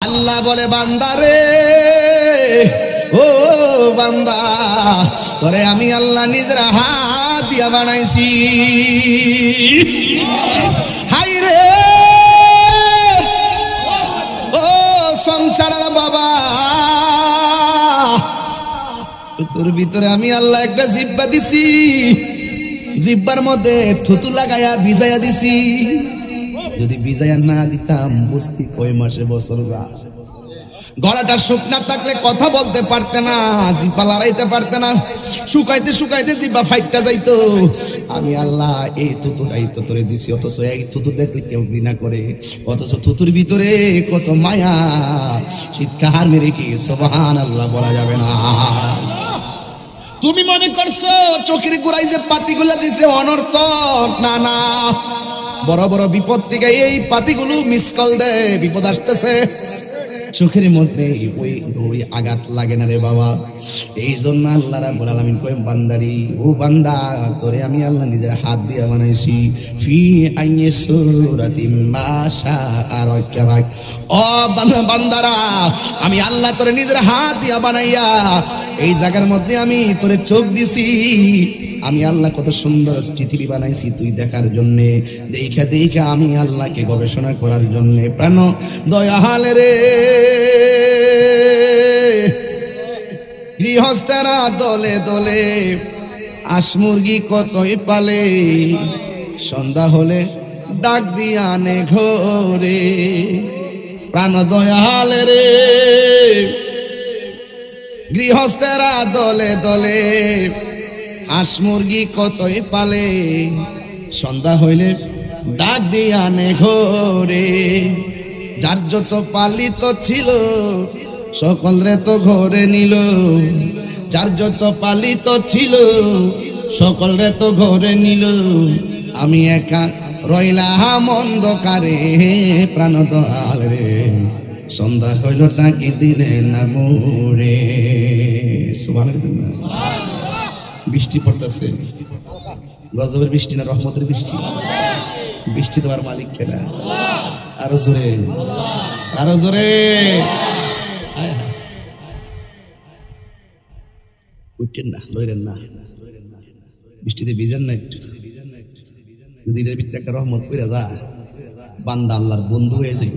আল্লাহ বলে বান্দারে, ও বান্দা, তোরে আমি আল্লাহ নিজের হাত দিয়া বানাইছি। হাই রে ও সংসারের বাবা, তোর ভিতরে আমি আল্লাহ একটা জিব্বা দিছি, জিব্বার মধ্যে থুতু লাগাইয়া ভিজাইয়া দিছি। যদি ভিজাইয়া না দিতাম বুঝতি কয় মাসে বছর গা। গলাটা শুকনা থাকলে কথা বলতে পারতে না, জিব্বা লড়াইতে পারতে না, শুকাইতে শুকাইতে জিব্বা ফাইটটা যাইতো। আমি আল্লাহ এই থুতুটাই তো তোরে দিছি, অথচ এই থুতু দেখলে কেউ ঘৃণা করে, অথচ থুতুর ভিতরে কত মায়া। চিৎকার মেরে কি সুবহানাল্লাহ বলা যাবে না? তুমি মনে করছো চোখের গোড়ায় যে পাতিগুলো দিছে অনর্থক? না না, বড় বড় বিপদ থেকে এই পাতিগুলো মিস কল দেয়, বিপদ আসতেছে। চোখের মধ্যে ওই আঘাত লাগে না রে বাবা। এই জন্য আল্লাহ রাব্বুল আলামিন কয় বান্দারি, ও বান্দা, তোরে আমি আল্লাহ নিজের হাত দিয়ে বানাইছি। ফি আইয়ি সূরাতিম মা শাআ রাক্কাবাক। ও বান্দারা, আমি আল্লাহ তোরে নিজের হাত দিয়ে বানাইয়া এই জায়গার মধ্যে আমি তোরে চোখ দিছি। আমি আল্লাহ কত সুন্দর পৃথিবী বানাইছি তুই দেখার জন্যে, দেখা দেখা আমি আল্লাহকে গবেষণা করার জন্যে। প্রাণ দয়াল রে, গৃহস্থেরা দলে দলে হাঁস মুরগি কতই পালে, সন্ধ্যা হলে ডাক দিয়া আনে ঘরে। প্রাণ দয়াল রে, গৃহস্থেরা দলে দলে হাঁস মুরগি কতই পালে, সন্ধ্যা হইলে ডাক দিয়ে আনে ঘরে। যার যত পালিত ছিল সকল রে তো ঘরে নিল, যার যত পালিত ছিল সকল রে তো ঘরে নিল। আমি একা রইলাম অন্ধকারে। প্রাণ দয়াল রে, সন্ধ্যা হইল ডাকি দিলে না মোরে। সুবহানাল্লাহ। বৃষ্টি পড়তেছে, গজবের বৃষ্টি না রহমতের বৃষ্টি? বৃষ্টি দেওয়ার মালিক কেনা? আরো জোরে, আরো জোরে। উঠেন না, লইরেন না, বৃষ্টিতে ভিজেন না একটু। যদি এর ভিতরে একটা রহমত করে যা, বান্দা আল্লাহর বন্ধু হয়ে যাইব।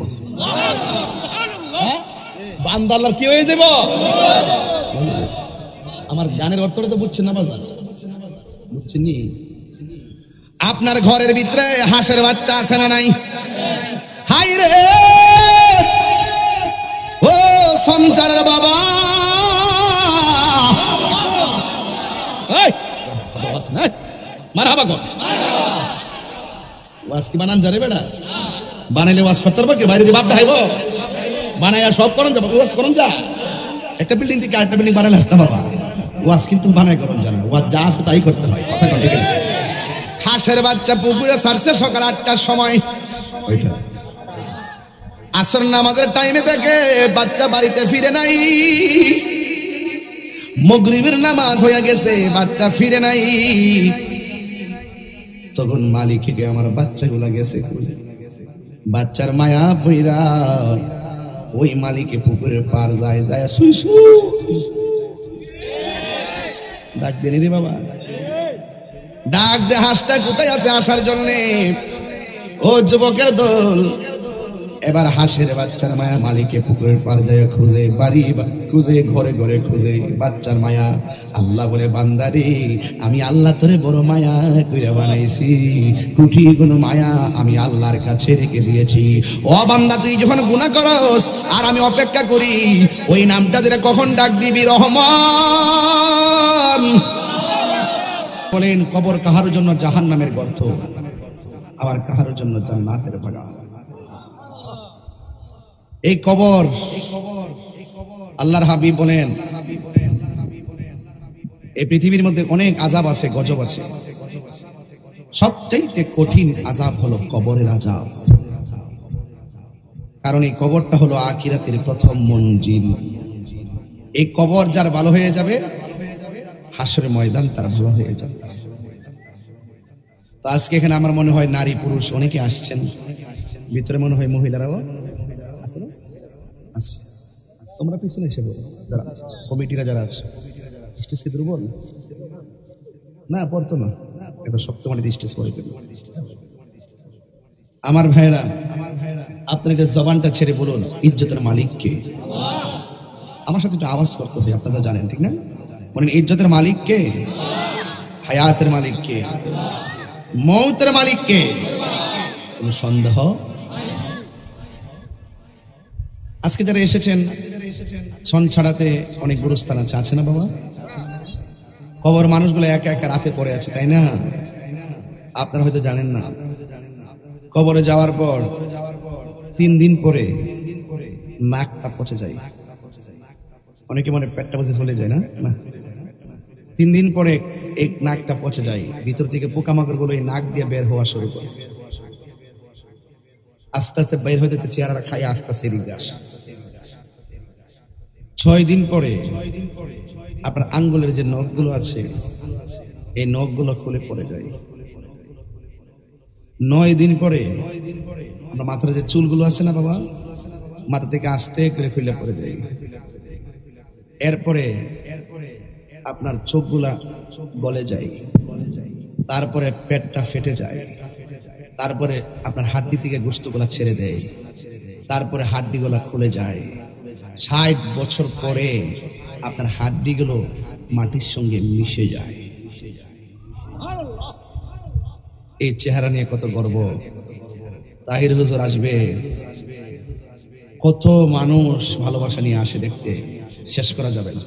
বান্দা আল্লাহর কি হয়ে যাইব? আমার গানের অর্থটা তো বুঝছেন না বাজার? বুঝছেন নি? আপনার ঘরের ভিতরে হাঁসের বাচ্চা আছে না নাই? হাই রে ও সংসারের বাবা, মারহাবা কর। ওয়াজ কি বানান জানে বেটা? বানাইলে ওয়াজ করতে পারবো? বাইরে দিয়ে বাপ ঢাইব? বানাইয়া সব করুন যাবো, ওয়াজ করুন যা। একটা বিল্ডিং থেকে আরেকটা বিল্ডিং বানাইলে আসতে বাবা, ওয়াজ কিন্তু বানাই করুন জানা, ওয়াজ যা আছে তাই করতে হয়। কথা কথা ঠিক না? হাঁসের বাচ্চা পুকুরে ছাড়ছে সকাল 8টার সময়, ওইটা আসর নামাজের টাইমে দেখে বাচ্চা বাড়িতে ফিরে নাই। মাগরিবের নামাজ হয়ে গেছে, বাচ্চা ফিরে নাই। তখন মালিককে আমার বাচ্চাগুলা গেছে, বাচ্চার মায়া পইরা ওই মালিকে পুকুরের পার যায়, যায় সুই সুই ডাক দেনি রে বাবা, ডাক দে হাঁসটা কোথায় আছে আসার জন্যে। ও যুবকের দল, এবার হাঁসের বাচ্চার মায়া মালিকে পুকুরের পার যায় খুঁজে, বাড়ি খুঁজে, ঘরে ঘরে খুঁজে বাচ্চার মায়া। আল্লাহ বলে বান্দারে, আমি আল্লাহ তোরে বড় মায়া কইরা বানাইছি, কোটি গুণ মায়া আমি আল্লাহর কাছে রেখে দিয়েছি। ও বান্দা, তুই যখন গুনাহ করস আর আমি অপেক্ষা করি ওই নামটা দিলে কখন ডাক দিবি? রহমান। বলেন, কবর কাহার জন্য জাহান্নামের গর্ত, আবার কাহার জন্য জান্নাতের বাগান। এই কবর, আল্লাহর হাবিব বলেন, এই পৃথিবীর মধ্যে অনেক আযাব আছে, গজব আছে, সবচাইতে কঠিন আযাব হলো কবরের আযাব। কারণ এই কবরটা হলো আখিরাতের প্রথম মঞ্জিল। এই কবর যার ভালো হয়ে যাবে, হাসরের ময়দান তার ভালো হয়ে যাবে। তো আজকে এখানে আমার মনে হয় নারী পুরুষ অনেকে আসছেন, ভিতরে মনে হয় মহিলারাও আছে না? আছে। তোমরা পিছনে এসে বলো, যারা কমিটিরা যারা আছে, স্টেজকে দুর্বল না, পড়তো না, এত শক্ত মানে স্টেজ পড়ে ফেলবো। আমার ভাইরা, আপনার এটা জবানটা ছেড়ে বলুন ইজ্জতের মালিক কে? আমার সাথে একটু আওয়াজ করতে হবে, আপনারা জানেন ঠিক না? বলেন ইজ্জতের মালিক কে? হায়াতের মালিক কে? মৌতের মালিক কে? কোনো সন্দেহ? আজকে যারা এসেছেন ছন ছাড়াতে অনেক গুরুস্থান আছে না বাবা? কবর মানুষগুলো একা একা রাতে পড়ে আছে, তাই না? আপনারা হয়তো জানেন না, কবরে যাওয়ার পর 3 দিন পরে নাকটা পচে যায়। অনেকে মনে পেটটা বসে ফুলে যায় না? 3 দিন পরে এই নাকটা পচে যায়, ভিতর থেকে পোকামাকড় গুলো এই নাক দিয়ে বের হওয়া শুরু করে। আস্তে আস্তে বের হয়ে যেতে চেহারাটা খাই আস্তে আস্তে এদিকে আসে। 6 দিন পরে আপনার আঙ্গুলের যে নখগুলো আছে এই নখগুলো খুলে পড়ে যায়। 9 দিন পরে আপনার মাথার যে চুলগুলো আছে না বাবা, মাথা থেকে আস্তে করে খুলে পড়ে যায়। এরপরে আপনার চোখগুলা গলে যায়, তারপরে পেটটা ফেটে যায়, তারপরে আপনার হাড্ডি থেকে গোশতগুলা ছেড়ে দেয়, তারপরে হাড্ডিগুলা খুলে যায়। 60 বছর পরে আপনার হাড্ডিগুলো মাটির সঙ্গে মিশে যায়। এই চেহারা নিয়ে কত গর্ব। তাহির হুজুর আসবে, কত মানুষ ভালোবাসা নিয়ে আসে দেখতে, শেষ করা যাবে না।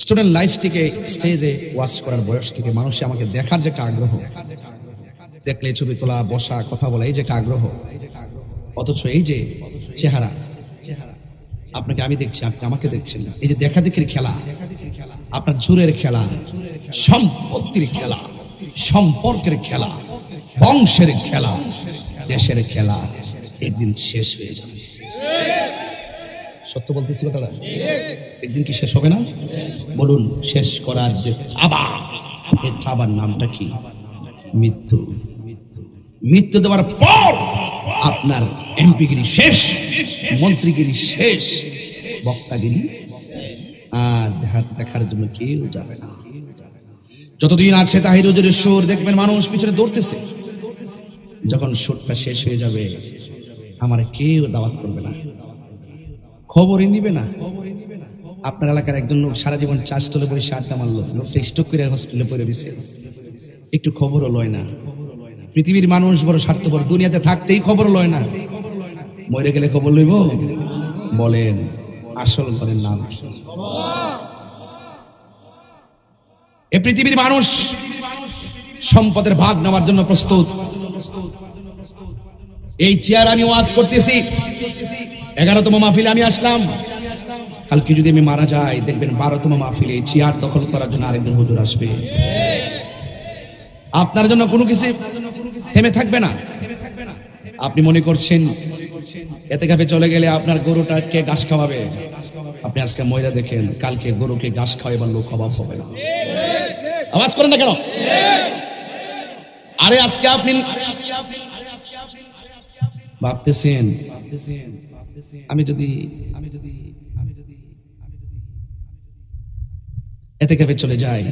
স্টুডেন্ট লাইফ থেকে স্টেজে ওয়াচ করার বয়স থেকে মানুষ আমাকে দেখার যে একটা আগ্রহ, দেখলে ছবি তোলা, বসা, কথা বলা, এই যে একটা আগ্রহ, অথচ এই যে চেহারা, আপনাকে আমি দেখছি, আপনি আমাকে দেখছেন না। এই যে দেখা দেখির খেলা, আপনার জোরের খেলা, সম্পত্তির খেলা, সম্পর্কের খেলা, বংশের খেলা, দেশের খেলা একদিন শেষ হয়ে যাবে। সত্য বলতেছিল তারা, একদিন কি শেষ হবে না? বলুন, শেষ করার যে থাবা, এই থাবার নামটা কি? মৃত্যু। মৃত্যু দেওয়ার পর আপনার এমপিগিরি শেষ, মন্ত্রীগিরি শেষ, বক্তাগিরি আর দেখার জন্য কেউ যাবে না। যতদিন আছে তাহির হুজুরের সুর, দেখবেন মানুষ পিছনে দৌড়তেছে। যখন সুরটা শেষ হয়ে যাবে, আমার কেউ দাওয়াত করবে না, খবরই নিবে না। আপনার এলাকার একজন লোক সারা জীবন চাষ তলে বসে আড্ডা মারলো, লোকটা স্ট্রোক করে হসপিটালে পড়ে দিছে, একটু খবরও লয় না। পৃথিবীর মানুষ বড় স্বার্থপর, দুনিয়াতে থাকতেই খবর লয় না, মরে গেলে খবর লইব? বলেন আসল ঘরের নাম কি? এ পৃথিবীর মানুষ সম্পদের ভাগ নেওয়ার জন্য প্রস্তুত। এই চেয়ার আমি ওয়াজ করতেছি, 11তম মাহফিলে আমি আসলাম। কালকে যদি আমি মারা যাই, দেখবেন 12তম মাহফিলে এই চেয়ার দখল করার জন্য আরেকজন হুজুর আসবে। আপনার জন্য কোনো কিছু থেমে থাকবে না। আপনি মনে করছেন এতে কাপে চলে গেলে আপনার গরুটা কে ঘাস খাওয়াবে? আপনি আজকে ময়রা দেখেন, কালকে গরুকে ঘাস খাওয়াবার লোক অভাব হবে না। আওয়াজ করেন না কেন? আরে আজকে আপনি ভাবতেছেন আমি যদি এতে কাপে চলে যাই,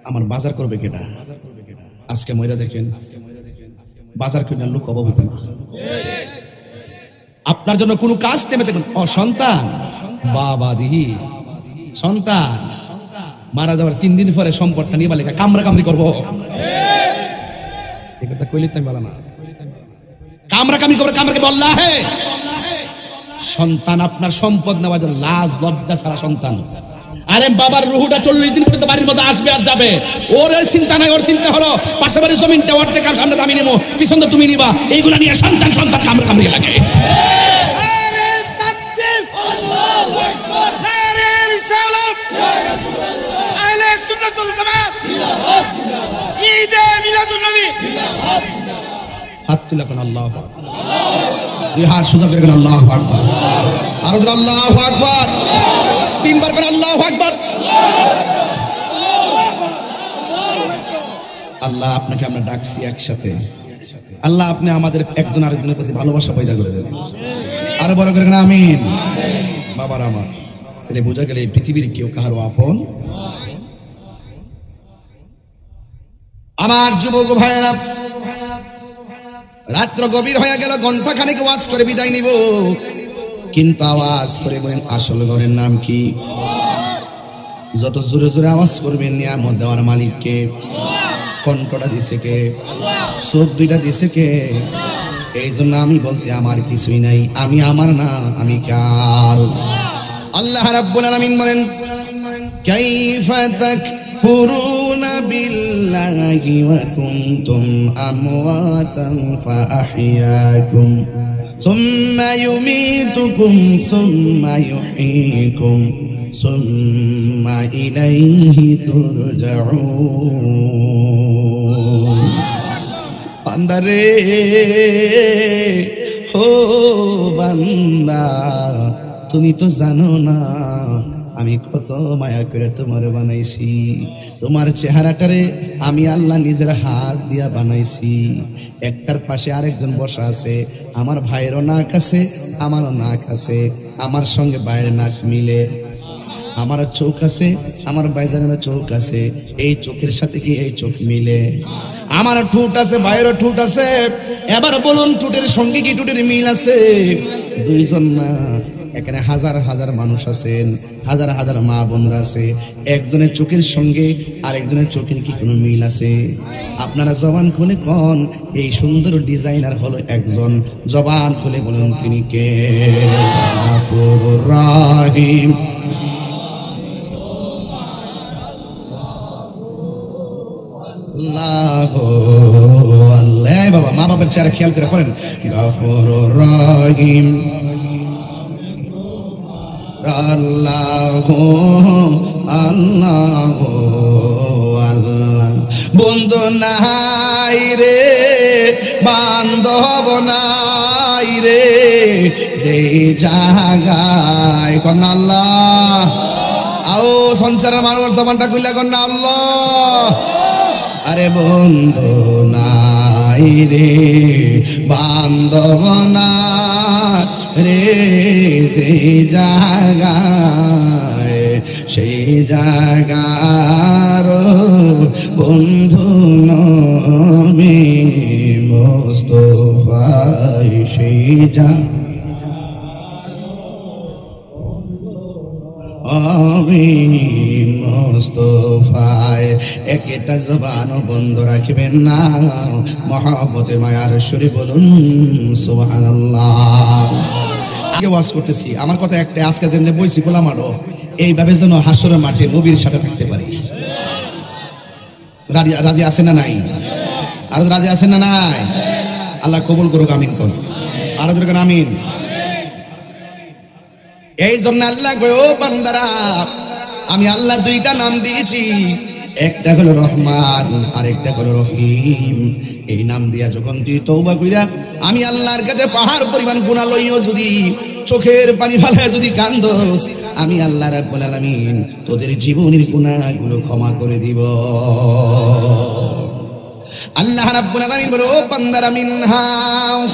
আমার বাজার করবে কেটা? আজকে ময়রা দেখেন, বাজার কেনার লোক অভাব হতো না। আপনার জন্য কোনো কাজ থেমে দেখুন। সন্তান, বাবা দিহি সন্তান মারা যাওয়ার 3 দিন পরে সম্পদটা নিয়ে বলে কামরা কামড়ি করবো, এই কথা কইলে তাই বলা না। কামরা কামড়ি করবো, কামরাকে বললা হে সন্তান আপনার সম্পদ নেওয়ার জন্য লাজ লজ্জা ছাড়া সন্তান। আরে বাবার রুহুটা 40 দিন পর্যন্ত বাড়ির মধ্যে আসবে আর যাবে, ওর চিন্তা নাই। ওর চিন্তা হলো পাশে বাড়ির জমিনটা ওর থেকে সামনে আমি নেবো, পিছনে তুমি নিবা, এইগুলা নিয়ে সন্তান সন্তান কামড়ে কামড়িয়ে লাগে। হাত তুলে কোন আল্লাহু আকবার, দুই হাত সোজা করে কোন আল্লাহু আকবার, আর আল্লাহু আকবার, 3 বার করে আল্লাহু আকবার। আল্লাহ আপনাকে আমরা ডাকছি একসাথে, আল্লাহ আপনি আমাদের একজন আরেকজনের প্রতি ভালোবাসা পয়দা করে দেন। আরো বড় করে আমিন। বাবার আমার, তাহলে বোঝা গেল এই পৃথিবীর কেউ কারো আপন। আমার যুবক ভাইয়েরা, রাত্র গভীর হয়ে গেল, ঘন্টা খানিক ওয়াজ করে বিদায় নিব, কিন্তু আওয়াজ করে বলেন আসল ঘরের নাম কি? যত জোরে জোরে আওয়াজ করবেন নিয়ামত দেওয়ার মালিককে। কণ্ঠটা দিছে কে? চোখ দুইটা দিছে কে? এই জন্য আমি বলতে আমার কিছুই নাই, আমি আমার না, আমি কার? আল্লাহ রাব্বুল আলামিন বলেন কাইফা তাকফুরুনা বিল্লাহি ওয়া কুনতুম আমওয়াতান ফাআহইয়াকুম সুম্মা ইউমীতুকুম সুম্মা ইউহয়ীকুম সুম্মা ইলাইহি তুরজাউন। বান্দারে, ও বান্দা, তুমি তো জানো না আমি কত মায়া করে তোমার বানাইছি। তোমার চেহারাটারে আমি আল্লাহ নিজের হাত দিয়া বানাইছি। একটার পাশে আরেকজন বসা আছে, আমার ভাইয়েরও নাক আছে, আমারও নাক আছে, আমার সঙ্গে ভাইয়ের নাক মিলে। আমার চোখ আছে, আমার ভাইজানের চোখ আছে, এই চোখের সাথে কি এই চোখ মিলে? আমার ঠোঁট আছে, ভাইয়েরও ঠোঁট আছে। এবার বলুন ঠোঁটের সঙ্গে কি ঠোঁটের মিল আছে? দুইজন না, এখানে হাজার হাজার মানুষ আছেন, হাজার হাজার মা বোনরা আছে, একজনের চোখের সঙ্গে আরেকজনের চোখের কি কোনো মিল আছে? আপনারা জবান খুলে কোন এই সুন্দর ডিজাইনার হলো একজন, জবান খুলে বলুন তিনি কে? গফুরুর রহিম। আল্লাহ বাবা, মা বাবার চেহারা খেয়াল করে পড়েন গফুরুর রহিম। আল্লাহ আল্লাহ আল্লাহ। বন্ধু নাই রে, বান্ধব নাই রে, যে জায়গায় কন্যা আল্লাহ। আও সংসারের মানুষ জবানটা খুলে কন্যা আল্লাহ। আরে বন্ধু নাই রে, বান্ধব নাই রে, সেই জায়গায়, সেই জায়গার বন্ধু নবী মুস্তাফা, সেই মুস্তাফায়। একটা জবানও বন্ধ রাখবেন না, মহব্বতে মায়ার সুরে বলুন সুবহানাল্লাহ। আগে ওয়াজ করতেছি, আমার কথা একটা, আজকে যেমনি বলছি গোলামারও এইভাবে যেন হাসরের মাঠে নবীর সাথে থাকতে পারি। রাজি আছেন না নাই? আর রাজি আছেন না নাই? আল্লাহ কবুল করুক, আমিন কোন। আর আমিন। এই জন্য আল্লাহ কয় ও বান্দারা, আমি আল্লাহ দুইটা নাম দিয়েছি, একটা হলো রহমান আর একটা হলো রহিম। এই নাম দিয়া যখন তুই তওবা কইরা আমি আল্লাহর কাছে পাহাড় পরিমাণ গুনাহ লইও যদি চোখের পানি ফেলায় যদি কান্দোস, আমি আল্লাহ রাব্বুল আলামিন তোদের জীবনের গুনাহগুলো ক্ষমা করে দিব। আল্লাহ রাব্বুল আলামিন বলে ও বান্দারা, মিনহা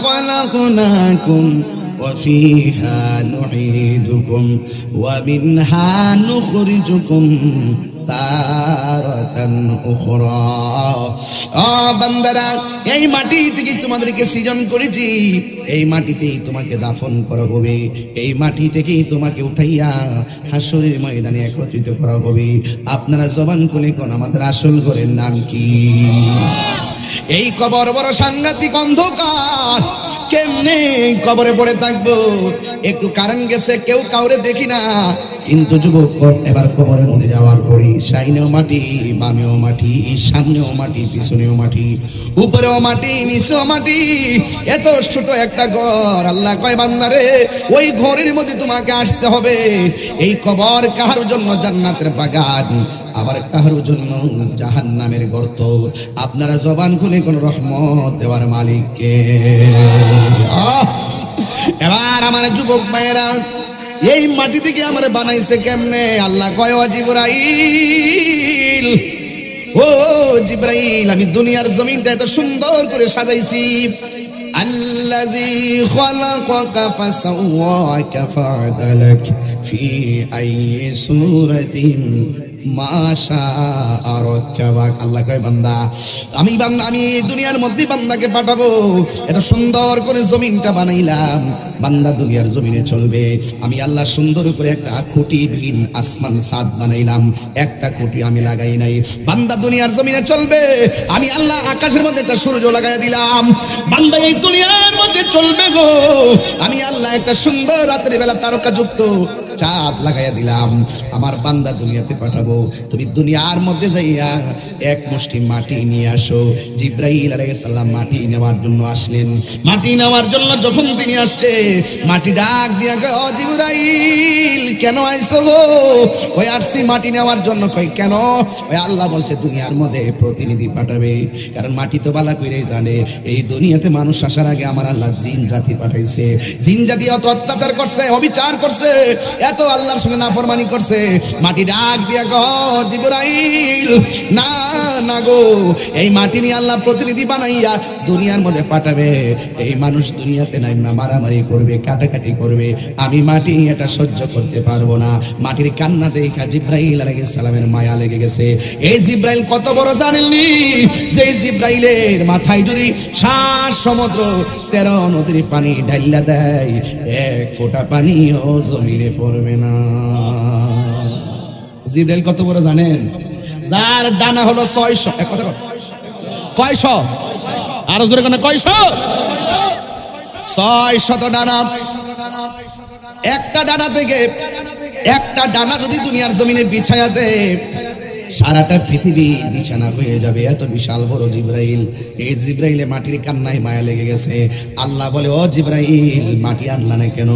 খালাকনাকুম وفيها نعيدكم ومنها نخرجكم تارة أخرى। বান্দারা, এই মাটি থেকে তোমাদেরকে সৃজন করেছি, এই মাটিতেই তোমাকে দাফন করা হবে, এই মাটি থেকেই তোমাকে উঠাইয়া হাসরের ময়দানে একত্রিত করা হবে। আপনারা জবান খুলে কোন আমাদের আসল ঘরের নাম কি? এই কবর বড় সাংঘাতিক অন্ধকার, কেমনে কবরে পড়ে থাকবো? একটু কারেন্ট গেছে, কেউ কাউরে দেখি না, কিন্তু যুবক এবার কবরের মধ্যে যাওয়ার পরে সাইনেও মাটি, বামেও মাটি, সামনেও মাটি, পিছনেও মাটি, উপরেও মাটি, নিচেও মাটি, এত ছোট একটা ঘর। আল্লাহ কয় বান্দারে, ওই ঘরের মধ্যে তোমাকে আসতে হবে। এই কবর কাহার জন্য জান্নাতের বাগান, আবার কাহার জন্য জাহান্নামের গর্ত। আপনারা জবান খুলে কোন রহমত দেওয়ার মালিককে। এবার আমার যুবক ভাইয়েরা, এই মাটি থেকে আমার বানাইছে কেমনে? আল্লাহ কয় ও জিবরাইল, ও জিবরাইল, আমি দুনিয়ার জমিনটা এত সুন্দর করে সাজাইছি, আল্লাযী খালাকাকা ফাসাওয়াকা ফাআদালাক ফি আইয়ি সূরাতিন মা শাআ রাক্কাবাক। আল্লাহ কয় বান্দা আমি দুনিয়ার মধ্যে বান্দাকে পাঠাবো, এত সুন্দর করে জমিনটা বানাইলাম, বান্দা দুনিয়ার জমিনে চলবে। আমি আল্লাহ সুন্দর করে একটা খুঁটিবিহীন আসমান ছাদ বানাইলাম, একটা খুঁটি আমি লাগাই নাই। বান্দা দুনিয়ার জমিনে চলবে, আমি আল্লাহ আকাশের মধ্যে একটা সূর্য লাগাই দিলাম, বান্দা এই দুনিয়ার মধ্যে চলবে গো। আমি আল্লাহ একটা সুন্দর রাতের বেলা তারকাযুক্ত চাঁদ লাগাইয়া দিলাম, আমার বান্দা দুনিয়াতে পাঠাবো। তুমি দুনিয়ার মধ্যে যাইয়া এক মুষ্টি মাটি নিয়ে আসো। জিব্রাইল আলাইহিস সালাম মাটি নেওয়ার জন্য আসলেন। মাটি নেওয়ার জন্য যখন তিনি আসছে, মাটি ডাক দিয়া কয়, ও জিব্রাইল কেন আইছো গো? ওই আসছি মাটি নেওয়ার জন্য। কয় কেন? ওই আল্লাহ বলছে দুনিয়ার মধ্যে প্রতিনিধি পাঠাবে, কারণ মাটি তো বালা কইরাই জানে এই দুনিয়াতে মানুষ আসার আগে আমার আল্লাহ জিন জাতি পাঠাইছে। জিন জাতি অত অত্যাচার করছে, অবিচার করছে, এত আল্লাহর সঙ্গে নাফরমানি করছে। মাটি ডাক দিয়া কয়, জিবরাইল না না গো, এই মাটি নিয়ে আল্লাহ প্রতিনিধি বানাইয়া দুনিয়ার মধ্যে পাঠাবে। এই মানুষ দুনিয়াতে নাই মারামারি করবে, কাটাকাটি করবে, আমি মাটি এটা সহ্য করতে পারবো না। মাটির কান্না দেখা জিব্রাইল আলাইহিস সালামের মায়া লেগে গেছে। এই জিব্রাইল কত বড় জানেননি, যে জিব্রাইলের মাথায় যদি 7 সমুদ্র 13 নদীর পানি ঢাইলা দেয়, এক ফোঁটা পানিও জমিনে পড়বে না। জিব্রাইল কত বড় জানেন? যার ডানা হলো 600। এক কথা কয়শো? আরো জোরে কেন? কয়শো? 600 ডানা। একটা ডানা থেকে একটা ডানা যদি দুনিয়ার জমিনে বিছায়া দেয়, সারাটা পৃথিবী বিছানা হয়ে যাবে, এত বিশাল বড় জিব্রাইল। এই জিব্রাইলে মাটির কান্নায় মায়া লেগে গেছে। আল্লাহ বলে, ও জিব্রাইল মাটি আনলা না কেন?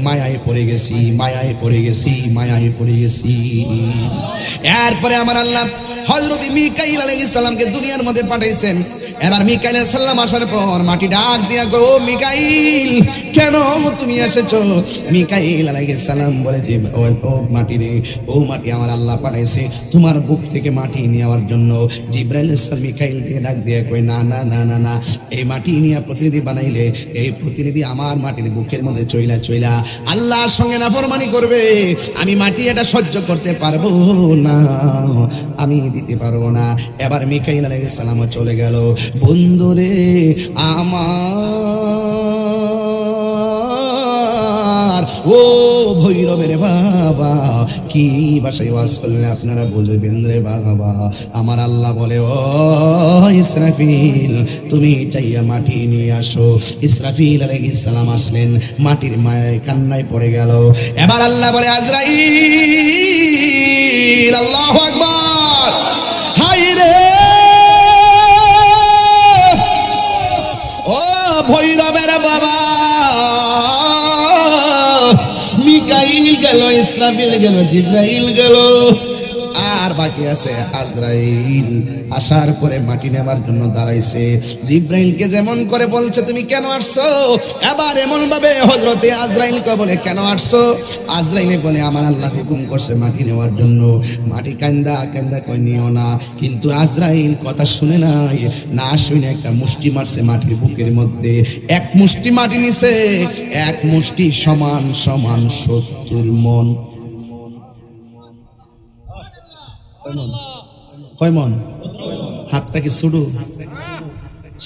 মায়ায় পড়ে গেছি, মায়ায় পড়ে গেছি, মায়ায় পড়ে গেছি। এরপরে আমার আল্লাহ হযরত মিকাইল আলাইহিস সালামকে দুনিয়ার মধ্যে পাঠাইছেন। এবার মিকাইল আলাইহিস সালাম আসার পর মাটি ডাক দিয়া কয়, ও মিকাইল কেন তুমি এসেছো? মিকাইল আলাইহিস সালাম বলে যে, ও মাটি রে, ও মাটি আমার আল্লাহ পাঠাইছে তোমার বুক থেকে মাটি নেওয়ার জন্য। জিব্রাইল আলাইহিস সালাম মিকাইলকে ডাক দিয়া কয়, না না না না না, এই মাটি নিয়ে প্রতিনিধি বানাইলে এই প্রতিনিধি আমার মাটির বুকের মধ্যে চইলা চইলা আল্লাহর সঙ্গে নাফরমানি করবে, আমি মাটি এটা সহ্য করতে পারবো না, আমি দিতে পারবো না। এবার মিকাইল আলাইহিস সালাম চলে গেল। বন্ধুরে আমার, ও ভৈরবের বাবা, কি ভাষায় ওয়াজ করলে আপনারা বুঝবেন রে বাবা। আমার আল্লাহ বলে, ও ইসরাফিল তুমি চাইয়া মাটি নিয়ে আসো। ইসরাফিল আলাইহিস সালাম আসলেন, মাটির মায়ায় কান্নায় পড়ে গেল। এবার আল্লাহ বলে, আজরাইল, আল্লাহু আকবার, হায় রে ও ভৈরবের বাবা। মিকাইল গেল, ইসরাফিল গেল, জিব্রাইল গেল, আর বাকি আছে আজরাইল। আসার পরে মাটি নেবার জন্য দাঁড়াইছে। জিব্রাইলকে যেমন করে বলছে তুমি কেন আসছো, এবার এমন ভাবে হযরতে আজরাইলকে বলে কেন আসছো। আজরাইলে বলে, আমার আল্লাহ হুকুম করছে মাটি নেওয়ার জন্য। মাটি কান্দা কান্দা কই নিও না, কিন্তু আজরাইল কথা শুনে নাই, না শুনে একটা মুষ্টি মারছে মাটির বুকের মধ্যে। এক মুষ্টি মাটি নিছে, এক মুষ্টি সমান সমান 70 মণ। কয় মন? হাতটা কি ছুটু?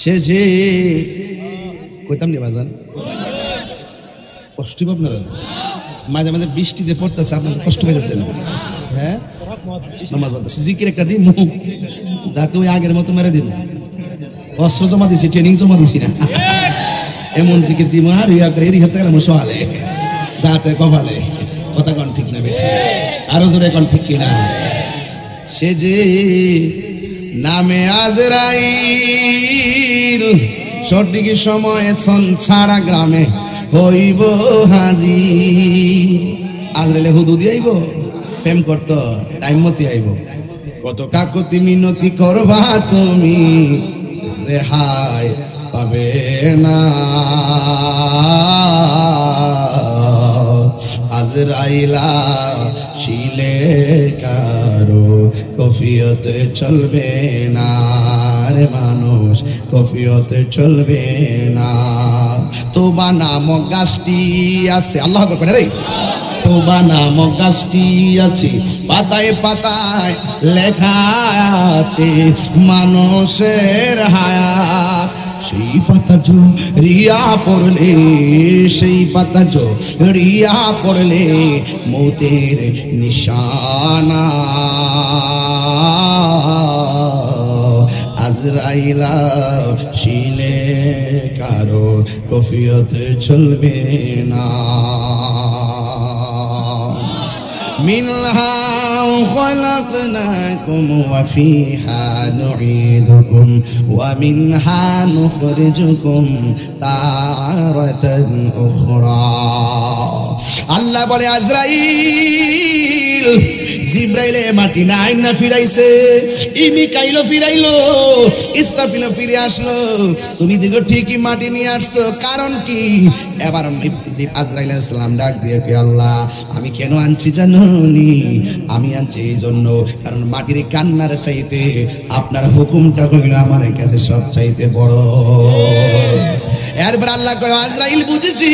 সে যে কইতাম নি বাজান, কষ্ট আপনারা মাঝে মাঝে বৃষ্টি যে পড়তেছে আপনাদের কষ্ট পাইতেছেন? হ্যাঁ, জিকির একটা দিই মুখ যাতে ওই আগের মতো মেরে দিব। অস্ত্র জমা দিছি, ট্রেনিং জমা দিছি না, এমন জিকির দিব আর ইয়া করে এরি হাতে গেলাম সহালে যাতে কপালে। কথা কন ঠিক না বেঠি? আরো জোরে কন ঠিক কিনা? সে যে নামে আজরাইল, সঠিক সময়ে ছাড়া গ্রামে হইব হাজির। আজরাইলে হুদুদি আইব, প্রেম করত টাইম মতি আইব। কত কাকুতি মিনতি করবা তুমি, রেহাই পাবে না। আজরাইলা শিলে কারো কফিয়তে চলবে না রে মানুষ, কফিয়তে চলবে না। তোবা নামক গাছটি আছে, আল্লাহ আকবার রে, তোবা নামক গাছটি আছে, পাতায় পাতায় লেখা আছে মানুষের হায়াত। সেই পাতা রিয়া পড়লে, সেই পাতা রিয়া পড়লে মৌতের নিশানা। আজরাইলা শিলে কারো কফিয়তে চলবে না। মিনহা خلقناكم وفيها نعيدكم ومنها نخرجكم تارة أخرى। আল্লাহ বলে আজরাইল, জিব্রাইলে মাটি না আইনা ফিরাইছে, মিকাইলও ফিরাইলো, ইসরাফিলও ফিরে আসলো, তুমি দেখো ঠিকই মাটি নিয়ে আসছো, কারণ কি? এবার আজরাইল আলাইহিস সালাম ডাক দিয়ে কে আল্লাহ আমি কেন আনছি জানোনি? আমি আনছি এই জন্য কারণ মাটির কান্নার চাইতে আপনার হুকুমটা হইল আমার কাছে সব চাইতে বড়। এরপর আল্লাহ কয় আজরাইল বুঝেছি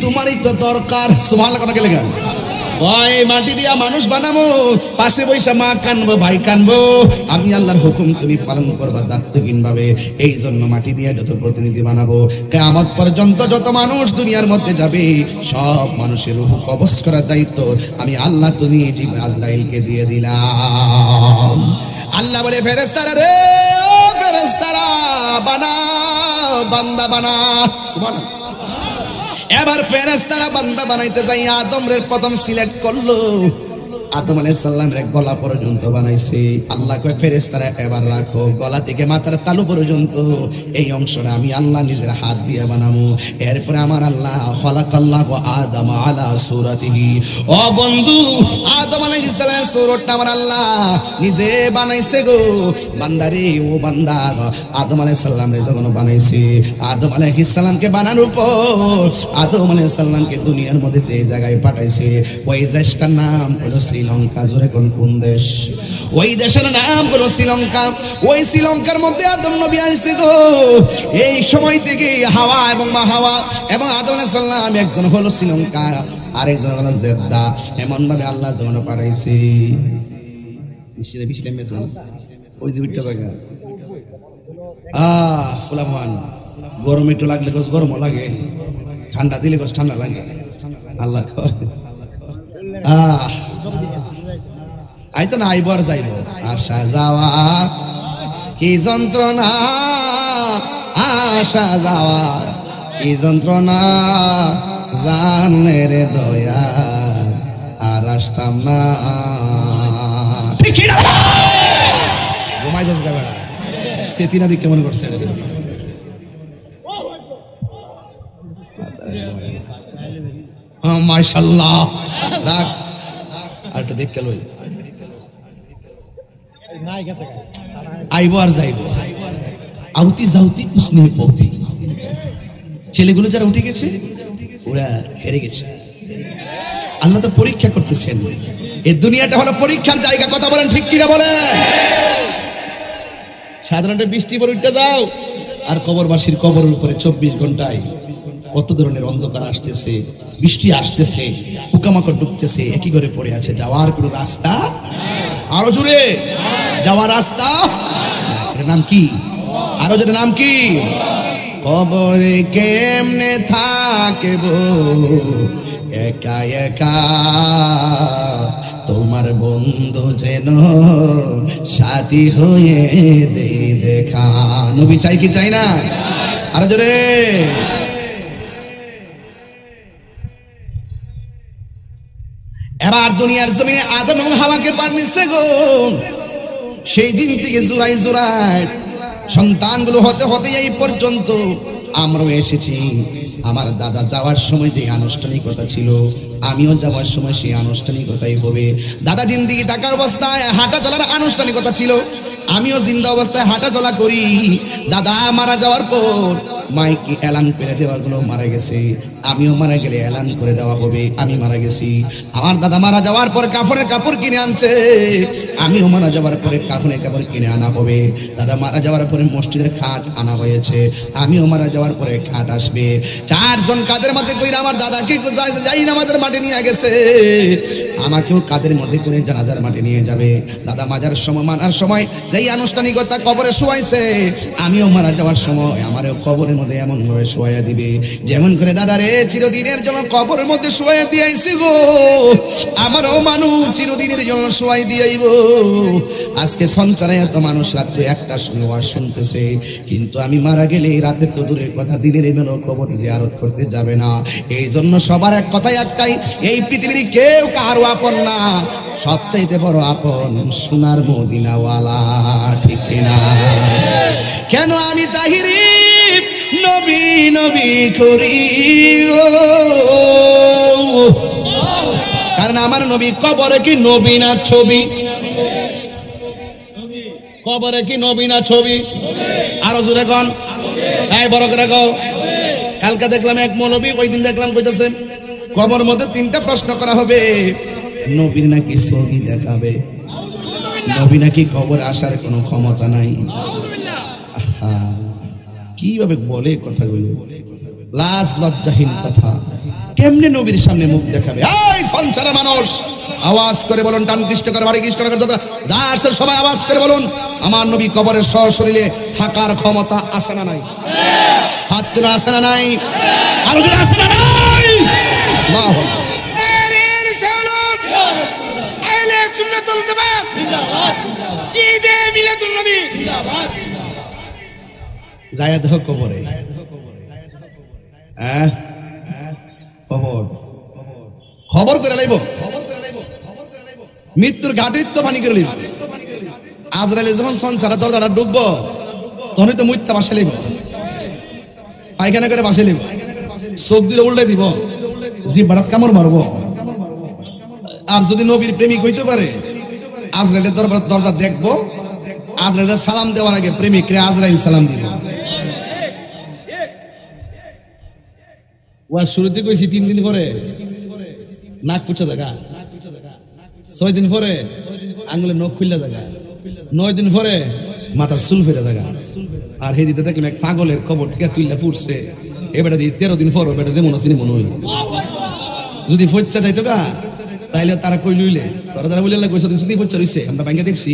তোমারই তো দরকার। সুবহানাল্লাহ কথা গেলে গান ওই মাটি দিয়া মানুষ বানাবো, পাশে বৈশা মা কানবো, ভাই কানবো, আমি আল্লাহর হুকুম তুমি পালন করবা দায়িত্বহীন ভাবে। এই জন্য মাটি দিয়া যত প্রতিনিধি বানাবো, কিয়ামত পর্যন্ত যত মানুষ দুনিয়ার মধ্যে যাবে সব মানুষের রূহ কবজ করার দায়িত্ব আমি আল্লাহ তুমি আজরাইলকে দিয়ে দিলাম। আল্লাহ বলে ফেরেশতারা রে, ও ফেরেশতারা বানা, বান্দা বানা। সুবহানাল্লাহ। এবার ফেরেশতারা বান্দা বানাইতে যাই আদমের প্রথম সিলেক্ট করলো, আদম আলাইহিস সালামের গলা পর্যন্ত বানাইছে। আল্লাহ কয় ফেরেশতারা এবার রাখো গলা থেকে মাথার তালু পর্যন্ত এই অংশটা আমি আল্লাহ নিজের হাত দিয়ে বানাবো। এরপরে আমার আল্লাহ খালাকাল্লাহু আদম আলা সূরাতিহি, ও বন্ধু আদম আলাইহিস সালামের সূরতটা আমার আল্লাহ নিজে বানাইছে গো বান্দারে। ও বান্দা আদম আলাইহিস সালামরে যখন বানাইছে, আদম আলাইহিস সালামকে বানানোর পর আদম আলাইহিস সালামকে দুনিয়ার মধ্যে যে জায়গায় পাঠাইছে ওই দেশটার নাম হলো শ্রীলঙ্কা। জোরে কোন দেশ? ওই দেশের নাম হলো শ্রীলঙ্কা। ওই শ্রীলঙ্কার মধ্যে আদম নবী আসছে গো। এই সময় থেকে হাওয়া এবং মা হাওয়া এবং আদম আলাইহিস সালাম একজন হলো শ্রীলঙ্কা, আরেকজন হলো জেদ্দা। এমন ভাবে আল্লাহ যখন পাঠাইছে ওই যে উইটা জায়গা ফুলামান গরম একটু লাগলে গোস গরমও লাগে, ঠান্ডা দিলে গোস ঠান্ডা লাগে। আল্লাহ আইতো না আইব আর যাইব, আসা যাওয়া কি যন্ত্রণা, আসা যাওয়া কি যন্ত্রণা, জানলে রে দয়া আর আসতাম না। ঠিক না ঘুমাই যাস গাড়া সেতিনা দিক কেমন করছে মাশাআল্লাহ। রাখ আর একটু দেখ কেন আইব আর যাইব, আউতি যাউতি কুসনে পথি। ছেলেগুলো যারা উঠে গেছে ওরা হেরে গেছে। আল্লাহ তো পরীক্ষা করতেছেন, এই দুনিয়াটা হলো পরীক্ষার জায়গা। কথা বলেন ঠিক কিনা বলেন? সাধারণত বৃষ্টি পরে উঠতে যাও আর কবরবাসীর কবরের উপরে 24 ঘন্টায় কত ধরনের অন্ধকার আসতেছে, বৃষ্টি আসতেছে, পোকামাকড় ঢুকতেছে, একই করে পড়ে আছে। যাওয়ার কোনো রাস্তা, আরো জোরে যাওয়ার রাস্তা, এর নাম কি? আরো জোরে নাম কি? কবরে কেমনে থাকবো একা একা, তোমার বন্ধু যেন সাথী হয়ে দে দেখা। নবী চাই কি চাই না? আরো জোরে। এবার দুনিয়ার জমিনে আদম এবং হাওয়াকে পাঠিয়েছে গো। সেই দিন থেকে জোড়ায় জোড়ায় সন্তানগুলো হতে হতে এই পর্যন্ত আমরাও এসেছি। আমার দাদা যাওয়ার সময় যে আনুষ্ঠানিকতা ছিল, আমিও যাওয়ার সময় সেই আনুষ্ঠানিকতাই হবে। দাদা জিন্দিগি থাকার অবস্থায় হাঁটা চলার আনুষ্ঠানিকতা ছিল, আমিও জিন্দা অবস্থায় হাঁটা চলা করি। দাদা মারা যাওয়ার পর মাইকে এলান করে দেওয়া গুলো মারা গেছে, আমিও মারা গেলে এলান করে দেওয়া হবে আমি মারা গেছি। আমার দাদা মারা যাওয়ার পর কাফনের কাপড় কিনে আনছে, আমিও মারা যাওয়ার পরে কাফনের কাপড় কিনে আনা হবে। দাদা মারা যাওয়ার পরে মসজিদের খাট আনা হয়েছে, আমিও মারা যাওয়ার পরে খাট আসবে। চারজন কাদের মধ্যে কইরা আমার দাদাকে যাই নামাজের মাঠে নিয়ে গেছে, আমাকেও কাদের মধ্যে করে জানাজার মাঠে নিয়ে যাবে। দাদা মাজার সময় মানার সময় যেই আনুষ্ঠানিকতা কবরে শোয়াইছে, আমিও মারা যাওয়ার সময় আমারও কবরের মধ্যে এমন ভাবে শোয়া দিবে যেমন করে দাদারে চিরদিনের জন্য কবরের মধ্যে শোয়া দিয়েছি গো, আমারও মানুষ চিরদিনের জন্য শোয়াই দিয়েইব। আজকে সঞ্চারে এত মানুষ রাত্রে একটার সময় ওয়াজ শুনতেছে, কিন্তু আমি মারা গেলে রাতের তো দূরের কথা দিনের বেলা কবর জিয়ারত করতে যাবে না। এই জন্য সবার এক কথাই একটাই, এই পৃথিবীর কেউ কারো আপন না, সবচাইতে বড় আপন সোনার মদিনাওয়ালা, ঠিক কিনা? কেন আমি তাহিরি নবী নবী করি, কারণ আমার নবী কবরে কি নবী না ছবি? কবরে কি নবী না ছবি? আরো জোরে কোন, এই বড় করে কও। কালকে দেখলাম এক মৌলবী, ওই দিন দেখলাম কইতেছে কবর মধ্যে তিনটা প্রশ্ন করা হবে, নবীর নাকি ছবি দেখাবে, নবী নাকি কবর আসার কোনো ক্ষমতা নাই। কিভাবে বলে কথাগুলো, লাজ লজ্জাহীন কথা। কেমনে নবীর সামনে মুখ দেখাবে? এই সংসারে মানুষ আওয়াজ করে বলুন, টান কৃষ্ণ করে বাড়ি কৃষ্ণ করে যত যা আসছে সবাই আওয়াজ করে বলুন, আমার নবী কবরের সশরীরে থাকার ক্ষমতা আছে না নাই? হাত তুলে আছে না নাই? আরো জোরে আছে না নাই? আল্লাহু যায়া দেখো কবরে, খবর করে লাইব, মৃত্যুর ঘাটির তো পানি করে লাইব। আজরাইলে যখন সংসারের দরজাটা ঢুকবো, তখনই তো মুইত্যা বাসে লাইব, পায়খানা করে বাসে লাইব, চোখ দিলে উল্টে দিব, জিহ্বাটাত কামড় মারবো। আর যদি নবীর প্রেমিক হইতে পারে, আজরাইলের দরজা দেখবো, আজরাইলের সালাম দেওয়ার আগে প্রেমিকরে আজরাইল সালাম দিব। ওয়াজ শুরুতে কইছি 3 দিন পরে নাক ফুটা জায়গা, 6 দিন পরে আঙ্গুলের নখ খুললা জায়গা, 9 দিন পরে মাথার চুল ফেরা জায়গা। আর হে দিতে দেখলাম এক পাগলের কবর থেকে তুইলা ফুটছে, এবারে দিয়ে 13 দিন পর বেটা যেমন আছে মনে হইল। যদি ফচ্চা যাইতো গা তাইলে তারা কই লইলে তোরা যারা বলে কইছ যদি ফচ্চা রইছে আমরা ভাঙ্গা দেখছি।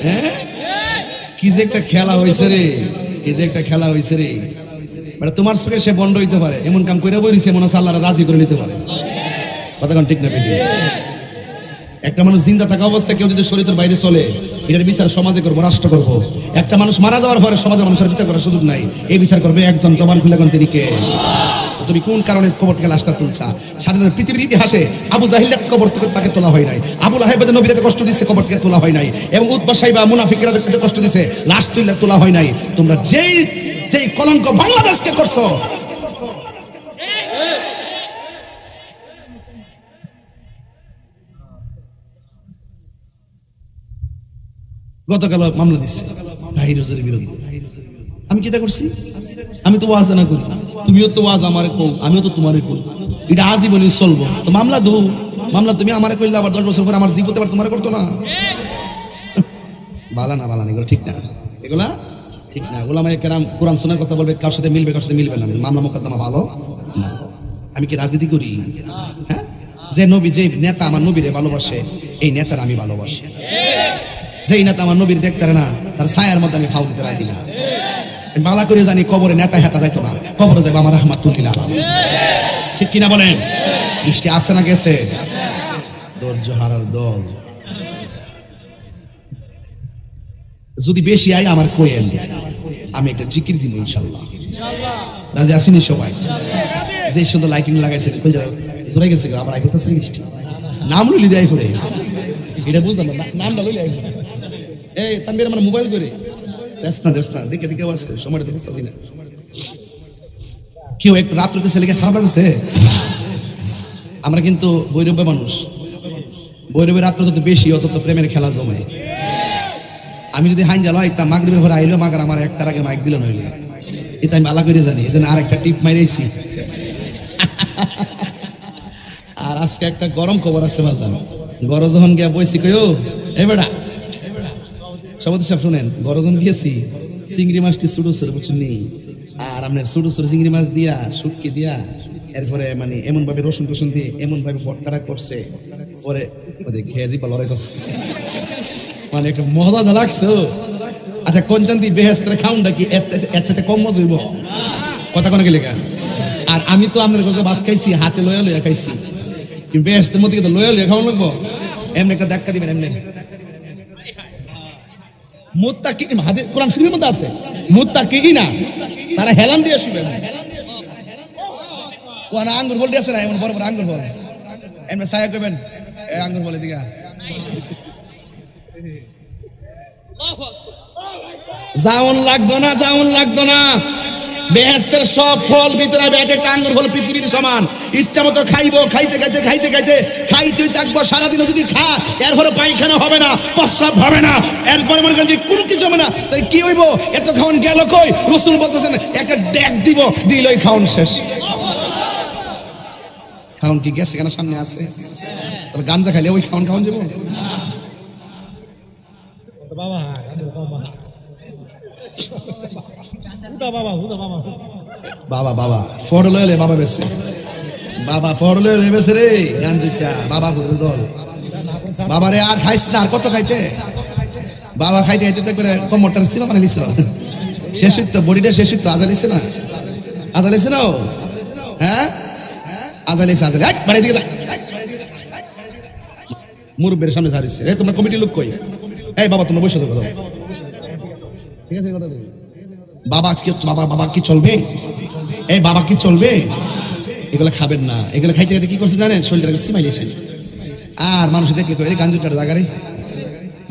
হ্যাঁ, কি যে একটা খেলা হইছে রে, কি যে একটা খেলা হইছে রে। মানে তোমার চোখে সে বন্ধ হইতে পারে, এমন কাম করে বইছে মনে হচ্ছে আল্লাহর রাজি করে নিতে পারে। কতক্ষণ ঠিক না বেটি? একটা মানুষ জিন্দা থাকা অবস্থায় কেউ যদি শরীরের বাইরে চলে, এটার বিচার সমাজে করবো, রাষ্ট্র করবো। একটা মানুষ মারা যাওয়ার পরে সমাজের মানুষের বিচার করার সুযোগ নাই, এই বিচার করবে একজন জবান খুলে গন, তিনি কে? তুমি কোন কারণে কবর থেকে লাশটা তুলছা? স্বাধীন পৃথিবীর ইতিহাসে আবু জাহিলের কবর থেকে তাকে তোলা হয় নাই, আবু লাহাব নবীকে কষ্ট দিচ্ছে কবর থেকে তোলা হয় নাই, এবং উতবা সাইবা মুনাফিকরা কষ্ট দিচ্ছে লাশ তুললে তোলা হয় নাই। তোমরা যেই যেই কলঙ্ক বাংলাদেশকে করছো, গতকাল মামলা দিচ্ছে তাহির হুজুরের বিরুদ্ধে। আমি কি তা করছি? আমি তো ওয়াজ না করি, তুমিও তো ওয়াজ আমারে কও, আমিও তো তোমারে কই, এটা আজীবনই চলবো। তো মামলা দো, মামলা তুমি আমারে কইলে আবার 10 বছর পর আমার জীবতে আবার তোমারে করতো না। বালা না, বালা না, এগুলো ঠিক না, এগুলা ঠিক না। ওলামায়ে কেরাম কোরআন সুন্নাহর কথা বলবে, কার সাথে মিলবে কার সাথে মিলবে না, মামলা মোকদ্দমা ভালো না। আমি কি রাজনীতি করি? হ্যাঁ, যে নবী, যে নেতা আমার নবীরে ভালোবাসে, এই নেতার আমি ভালোবাসি। যেই নেতা আমার নবীর দেখতে না, তার ছায়ার মধ্যে আমি ফাও দিতে রাজি না। বালা করে জানি কবরে নেতা হেতা যাইতো না, কবরে যাবো আমার রাহমাতুল্লিল আলামিন। ঠিক কিনা বলেন? বৃষ্টি আসে না গেছে? ধৈর্য হারার দল যদি বেশি আয় আমার কোয়েল, আমি একটা জিকির দিব ইনশাআল্লাহ। রাজি আসেনি সবাই? যে সুন্দর লাইটিং লাগাইছে জোরে গেছে, আবার আই করতেছে বৃষ্টি, নাম লইলি দেয় করে, এটা বুঝলাম না, নামটা লইলি আই। এই তানবীর আমার মোবাইল করে দেখ না দেখে দেখে আওয়াজ করে, সময়টা তো বুঝতেছি না। কেউ একটু রাত্রিতে ছেলেকে খারাপ লাগছে? আমরা কিন্তু বৈরবে মানুষ, বৈরবের রাত্র যত বেশি অত তো প্রেমের খেলা জমে। আমি যদি হাইন জ্বালা হইতাম, মাগরিবের ঘরে আইলো মাগার আমার একটার আগে মাইক দিল নইলে, এটা আমি আলা করে জানি, এই জন্য আর একটা টিপ মাইরেছি। আর আজকে একটা গরম খবর আছে বাজান, গরম যখন গিয়া বইছি কইও এ বেটা সবাই সব শুনেন, গরম যখন গিয়েছি চিংড়ি মাছটি ছোট ছোট বুঝছেন নি, আর আপনার ছোট ছোট চিংড়ি মাছ দিয়া শুটকি দিয়া এরপরে মানে এমন ভাবে রসুন টসুন দিয়ে এমন ভাবে ভর্তাটা করছে, পরে ঘেজি বা লড়াইতেছে, মানে একটা মজা যা লাগছে। আচ্ছা কোন জানতি বেহেস্তের খাউনটা কি এর সাথে কম মজা হইব? কথা কোন গেলে গা। আর আমি তো আপনার কাছে ভাত খাইছি হাতে লয়া লয়া খাইছি, বেহেস্তের মধ্যে তো লয়া লয়া খাওয়া লাগবো। এমনি একটা ধাক্কা দিবেন এমনি, মুত্তাকি হাদিস কোরআন শরীফের মধ্যে আছে, মুত্তাকিইনা তারা হেলান দিয়ে শুবেন। ও না আঙ্গুর ফল দিয়েছে না, এমন বড় বড় আঙ্গুর ফল, এমনি ছায়া করবেন এ আঙ্গুর ফলের দিকে। যাওন লাগতো না, যাওন লাগতো না, বেহেস্তের সব ফল ভিতরে এক একটা আঙ্গুর ফল পৃথিবীর সমান, ইচ্ছা মতো খাইবো, খাইতে খাইতে খাইতে খাইতে খাইতেই থাকবো সারাদিন। যদি খা এরপরে পায়খানা হবে না, প্রস্রাব হবে না, এরপরে মনে করেন যে কোনো কিছু হবে না, তাই কি হইব? এত খাওয়ান গেল কই? রাসূল বলতেছেন একটা ডেক দিব, দিলই খাওয়ান শেষ। খাওয়ান কি গেছে কেন? সামনে আছে, তাহলে গাঞ্জা খাইলে ওই খাওয়ান খাওয়ান যাবো? বাবা বাবা ফটো লইলে বাবা বেছে, বাবা ফটো লইলে বেছে রে গাঞ্জিটা বাবা ঘুরে দল। বাবা রে আর খাইস না, আর কত খাইতে? বাবা খাইতে খাইতে তো করে কমরটার চিপা বানাই লিছ, শেষ হইতো বডিটা শেষ হইতো। আজালিছে না, আজালিছে না, হ্যাঁ আজালিছে, আজালি বাড়ি দিকে মুরব্বের সামনে ঝাড়িছে। এই তোমার কমিটি লোক কই? এই বাবা তোমরা বসে থাকো, ঠিক আছে কথা দেবে। বাবা কি বাবা বাবা কি চলবে? এই বাবা কি চলবে? এগুলো খাবেন না, এগুলো খাইতে খাইতে কি করছে জানেন? শরীরটাকে সিমাইলেছেন। আর মানুষ দেখলে কই গাঞ্জিটার জায়গারে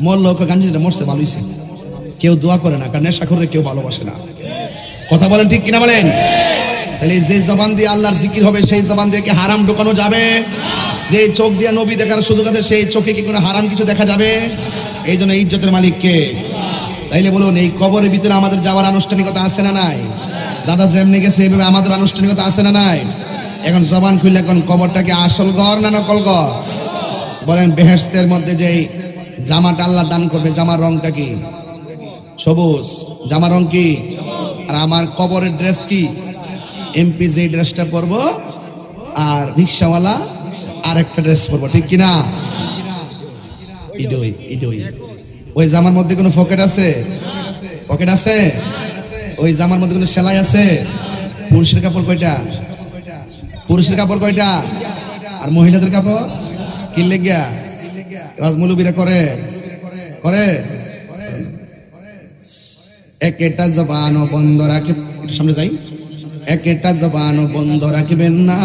মরল, গাঞ্জিটা মরছে ভালো হইছে। কেউ দোয়া করে না, কারণ নেশা করে কেউ ভালোবাসে না। কথা বলেন ঠিক কিনা বলেন? তাহলে যে জবান দিয়ে আল্লাহর জিকির হবে সেই জবান দিয়ে কি হারাম ঢোকানো যাবে? যে চোখ দিয়ে নবী দেখার সুযোগ আছে সেই চোখে কি কোনো হারাম কিছু দেখা যাবে? এই জন্য ইজ্জতের মালিক কে? তাইলে বলুন এই কবরের ভিতরে আমাদের যাওয়ার আনুষ্ঠানিকতা আছে না নাই? দাদা যেমনি গেছে এইভাবে আমাদের আনুষ্ঠানিকতা আছে না নাই? এখন জবান খুললে এখন কবরটাকে আসল ঘর না নকল ঘর? বলেন বেহেশতের মধ্যে যেই জামাটা আল্লাহ দান করবে, জামার রংটা কি? সবুজ। জামার রং কি? আর আমার কবরের ড্রেস কি? এমপি যে ড্রেসটা পরবো আর রিক্সাওয়ালা আর একটা ড্রেস পরবো, ঠিক কিনা? ইডই ইডই। ওই জামার মধ্যে কোনো পকেট আছে? পকেট আছে? ওই জামার মধ্যে কোনো সেলাই আছে? পুরুষের কাপড় কয়টা? পুরুষের কাপড় কয়টা? আর মহিলাদের কাপড় কি লেগিয়া? আজ মুলুবিরা করে করে একটা জবানও বন্ধ রাখে, সামনে যাই, একটা জবানও বন্ধ রাখবেন না,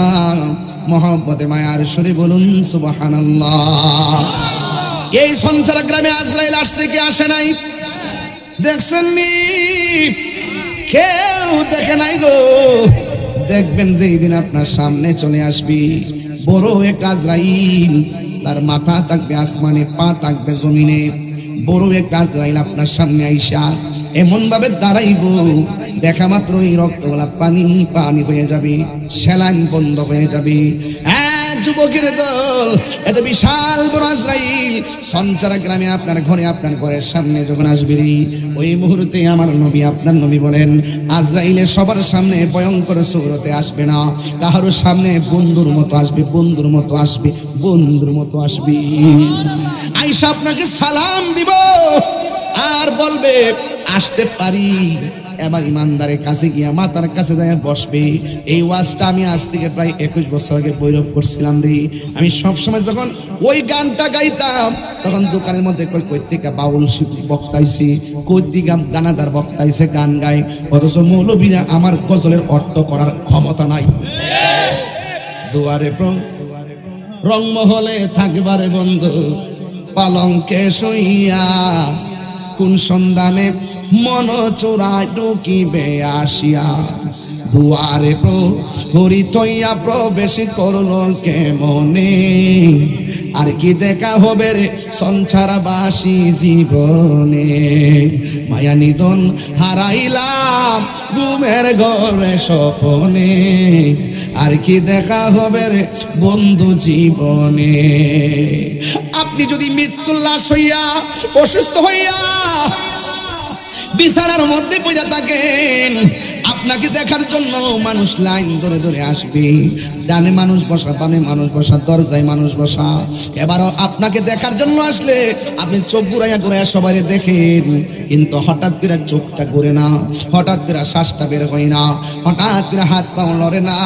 মহব্বতে মায়ার সুরে বলুন সুবহানাল্লাহ। এই সঞ্চার গ্রামে আজরাইল আসছে কি আসে নাই? দেখছেন নি? কেউ দেখে নাই গো। দেখবেন যে এই দিন আপনার সামনে চলে আসবি বড় একটা আজরাইল, তার মাথা থাকবে আসমানে, পা থাকবে জমিনে। বড় একটা আজরাইল আপনার সামনে আইসা এমন ভাবে দাঁড়াইব, দেখা মাত্র এই রক্তগুলা পানি পানি হয়ে যাবে, সেলাইন বন্ধ হয়ে যাবে। যুবকের দল, এত বিশাল বড় আজরাইল সঞ্চারা গ্রামে আপনার ঘরে, আপনার ঘরের সামনে যখন আসবে ওই মুহূর্তে আমার নবী, আপনার নবী বলেন আজরাইলের সবার সামনে ভয়ঙ্কর সূরতে আসবে না, কারোর সামনে বন্ধুর মতো আসবে, বন্ধুর মতো আসবে, বন্ধুর মতো আসবে। আয়েশা আপনাকে সালাম দিব আর বলবে আসতে পারি। এবার ইমানদারের কাছে গিয়া মাতার কাছে যায় বসবে। এই ওয়াজটা আমি আজ থেকে প্রায় 21 বছর আগে বৈরব করছিলাম রে। আমি সবসময় যখন ওই গানটা গাইতাম তখন দোকানের মধ্যে কই থেকে বাউল বক্তাইছি, কই থেকে গানাদার বক্তাইছে গান গায়, অথচ মৌলবীরা আমার গজলের অর্থ করার ক্ষমতা নাই। দুয়ারে রংমহলে থাকবারে বন্ধু, পালঙ্কে শুইয়া কোন সন্ধানে মন চোরায় ঢুকিবে আসিয়া, দুয়ারে প্রহরী তৈয়া প্রবেশ করলো কেমনে, আর কি দেখা হবে রে সংসারবাসী জীবনে। মায়া নিধন হারাইলাম ঘুমের ঘরে স্বপনে, আর কি দেখা হবে রে বন্ধু জীবনে। আপনি যদি মৃত্যুর লাশ হইয়া অসুস্থ হইয়া বিছানার মধ্যে পড়ে থাকেন, আপনাকে দেখার জন্য মানুষ লাইন ধরে ধরে আসবে। ডানে মানুষ বসা, বামে মানুষ বসা, দরজায় মানুষ বসা। এবারও আপনাকে দেখার জন্য আসলে আপনি চোখ ঘুরাইয়া ঘুরাইয়া সবাই দেখেন, কিন্তু হঠাৎ করে চোখটা ঘুরে না, হঠাৎ করে শ্বাসটা বের হয় না, হঠাৎ করে হাত পা লড়ে না।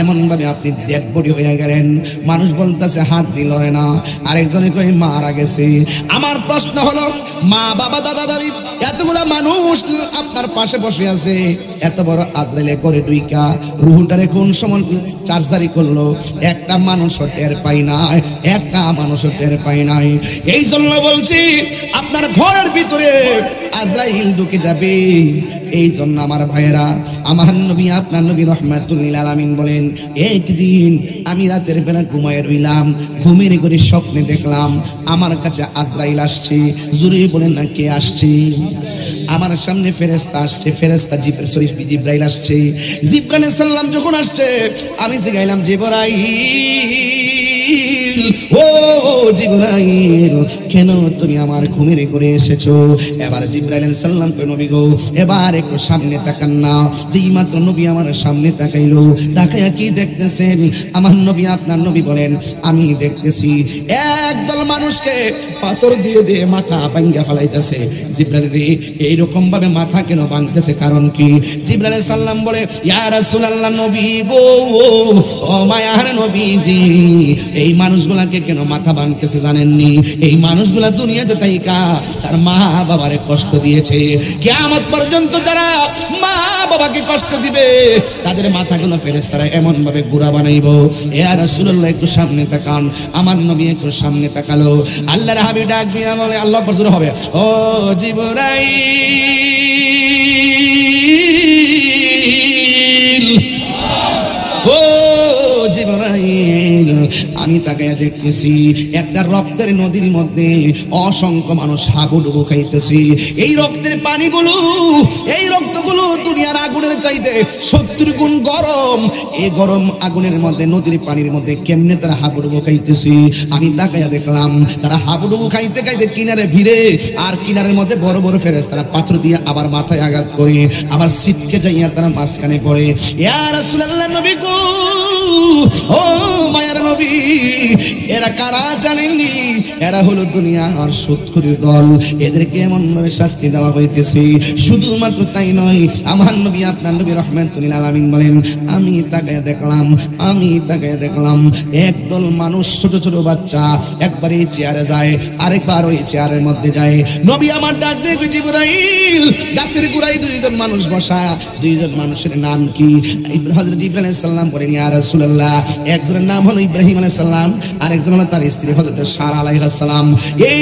এমন ভাবে আপনি ডেড বডি হয়ে গেলেন। মানুষ বলতেছে হাত দিয়ে লড়ে না, আরেকজনে কই মারা গেছে। আমার প্রশ্ন হলো, মা বাবা দাদা দাদি এতগুলা মানুষ আপনার পাশে বসে আছে, এত বড় আজরাইলে করে ডুইকা রুহুটারে কোন সময় চার্জারি করলো? একটা মানুষও টের পাই নাই, একটা মানুষও টের পাই নাই। এই জন্য বলছি আপনার ঘরের ভিতরে আজরাইল ঢুকে যাবে। এই জন্য আমার ভাইয়েরা, আমার নবী আপনার নবী রাহমাতুল লিল আলামিন বলেন, একদিন আমি রাতের বেলা ঘুমায় রইলাম, ঘুমের ঘরে স্বপ্নে দেখলাম আমার কাছে আজরাইল আসছে। জুরে বলেন না কে আসছে? আমার সামনে ফেরেশতা আসছে, ফেরেশতা জিবরাইল আসছে। জিবরাইল আলাইহিস সালাম যখন আসছে, আমি জিগাইলাম জিবরাইল, ও জিবরাইল, কেন তুমি আমার ঘুমের ঘরে এসেছো? এবার জিবরাইল আলাইহিস সালাম কই, নবী গো এবার একটু সামনে তাকান না। যেই মাত্র নবী আমার সামনে তাকাইলো, তাকাইয়া কি দেখতেছেন? আমার নবী আপনার নবী বলেন, আমি দেখতেছি একদল মানুষকে পাথর দিয়ে দিয়ে মাথা ভাঙ্গা ফেলাইতেছে। জিবরাইল রে, এইরকম ভাবে মাথা কেন ভাঙতেছে, কারণ কি? জিবরাইল আলাইহিস সালাম বলে, ইয়া রাসূলুল্লাহ, নবী গো, ও মায়ার নবীজি, এই মানুষগুলাকে কেন মাথা ভাঙতেছে জানেননি? এই মানুষগুলা দুনিয়াতে তাইকা তার মা বাবারে কষ্ট দিয়েছে। কিয়ামত পর্যন্ত যারা মা বাবাকে কষ্ট দিবে তাদের মাথাগুলো ফেরেশতারা এমন ভাবে গুড়া বানাইবো। ইয়া রাসূলুল্লাহ, একটু সামনে তাকান। আমার নবী একটু সামনে তাকালো। আল্লাহর হাবিব ডাক দিয়া বলে, আল্লাহ পরজুর হবে, ও জিবরাইল, ও জিবরাইল, আমি তাকায়া দেখতেছি একটা রক্তের নদীর মধ্যে অসংখ্য মানুষ হাবুডুবু খাইতেছি। এই রক্তের পানিগুলো, এই রক্তগুলো দুনিয়ার আগুনের চাইতে 70 গুণ গরম। এই গরম আগুনের মধ্যে, নদীর পানির মধ্যে কেমনে তারা হাবুডুবু খাইতেছি। আমি তাকায়া দেখলাম তারা হাবুডুবু খাইতে খাইতে কিনারে ভিড়ে, আর কিনারের মধ্যে বড় বড় ফেরেশতারা পাথর দিয়ে আবার মাথায় আঘাত করে আবার ছিটকে যাইয়া তারা মাঝখানে পড়ে। ইয়া রাসূলুল্লাহ, নবী গো, ও মায়ার নবী, এরা কারা জানেননি? এরা হলো দুনিয়ার সুৎখুরের দল। এদেরকে এমন ভাবে শাস্তি দেওয়া হইতেছে। শুধুমাত্র তাই নয়, আমার নবী আপনার নবী রাহমাতুল লিল আলামিন বলেন, আমি তাকায় দেখলাম একদল মানুষ, ছোট ছোট বাচ্চা, একবার এই চেয়ারে যায়, আরেকবার ওই চেয়ারের মধ্যে যায়। নবী আমার ডাক দিয়ে কই, জিবরাইল, গাছের গোড়ায় দুইজন মানুষ বসা। দুইজন মানুষের নাম কি? হযরত জিবরাইল আলাইহিস সালাম বলেন, ইয়া রাসূলুল্লাহ, একজনের নাম হলো ইব্রাহিম আলাইহিস সালাম, আরেকজন হলো তার স্ত্রী হযরত সারা আলাইহিস সালাম। এই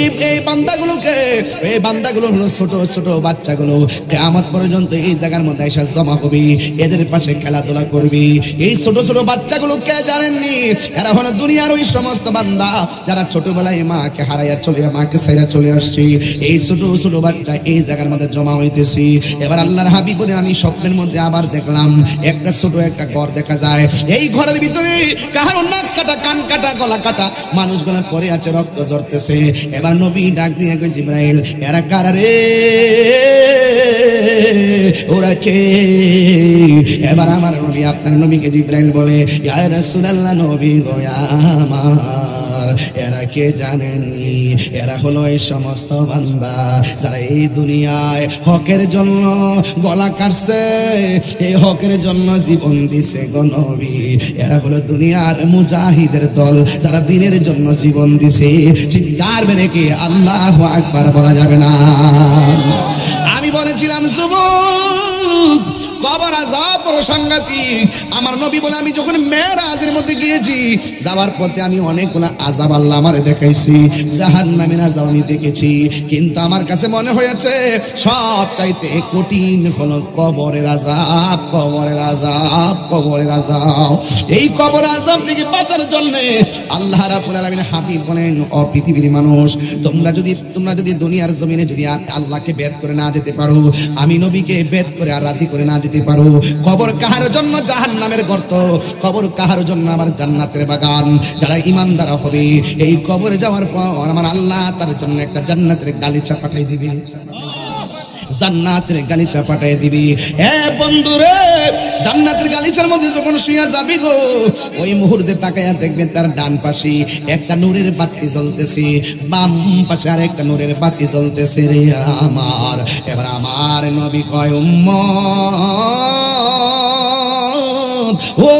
বান্দাগুলো হলো ছোট ছোট বাচ্চাগুলো। কিয়ামত পর্যন্ত এই জায়গার মধ্যে এসে জমা হবে, এদের পাশে খেলাধুলা করবে। এই ছোট ছোট বাচ্চাগুলো কে জানেননি? এরা হলো দুনিয়ার ওই সমস্ত বান্দা যারা ছোটবেলায় মাকে হারাইয়া মাকে ছাইরা চলে আসছে। এই ছোট ছোট বাচ্চা এই জায়গার মধ্যে জমা হইতেছে। এবার আল্লাহর হাবিব বলে, আমি স্বপ্নের মধ্যে আবার দেখলাম একটা ছোট একটা ঘর দেখা যায়। এই ঘরের ভিতরে কারো নাক কাটা, কান কাটা, গলা কাটা মানুষগুলো পড়ে আছে, রক্ত ঝরতেছে। এবার নবী ডাক দিয়ে কই, জিবরাইল, এরা কারা রে? ওরা কে? এবার আমার নবী আপনার নবীকে জিবরাইল বলে, ইয়া রাসূলুল্লাহ, নবী গো আমার, এরা কে জানেননি? এরা হলো এই সমস্ত বান্দা যারা এই দুনিয়ায় হকের জন্য গলা কাটছে, এই হকের জন্য জীবন দিছে গো নবী। এরা হলো দুনিয়ার মুজাহিদের দল যারা দিনের জন্য জীবন দিছে। চিৎকার মেরে কি আল্লাহু আকবার বলা যাবে না? আমি বলেছিলাম যুবক, কবর আযাব বড় সাংঘাতিক। আমার নবী বলে, আমি যখন মেরাজের মধ্যে গিয়েছি, যাওয়ার পথে আমি অনেকগুলো আযাব আল্লাহ আমারে দেখাইছি, জাহান্নামের আযাব আমি দেখেছি, কিন্তু আমার কাছে মনে হয়েছে সব চাইতে কঠিন হলো কবরের আযাব। কবরের আযাব, কবরের আযাব। এই কবর আযাব থেকে বাঁচার জন্য আল্লাহ রাব্বুল আলামিন হাবিব বলেন, ও পৃথিবীর মানুষ, তোমরা যদি দুনিয়ার জমিনে যদি আল্লাহকে বেদ করে না যেতে পারো, আমি নবীকে বেদ করে আর রাজি করে না যেতে পারো, কবর কবর কাহার জন্য জাহান্নামের গর্ত, কবর কাহার জন্য আমার জান্নাতের বাগান। যারা ঈমানদার হবে এই কবরে যাওয়ার পর আমার আল্লাহ তার জন্য একটা জান্নাতের গালিচা পাঠিয়ে দিবে, জান্নাতের গালিচা পাঠিয়ে দিবি। এ বন্ধুরে, জান্নাতের গালিচার মধ্যে যখন শুয়ে যাবি গো, ওই মুহূর্তে তাকায়া দেখবেন তার ডান পাশে একটা নূরের বাতি জ্বলতেছে, বাম পাশে আর একটা নূরের বাতি জ্বলতেছে রে আমার। এবার আমার নবী কয় উম্মত, ও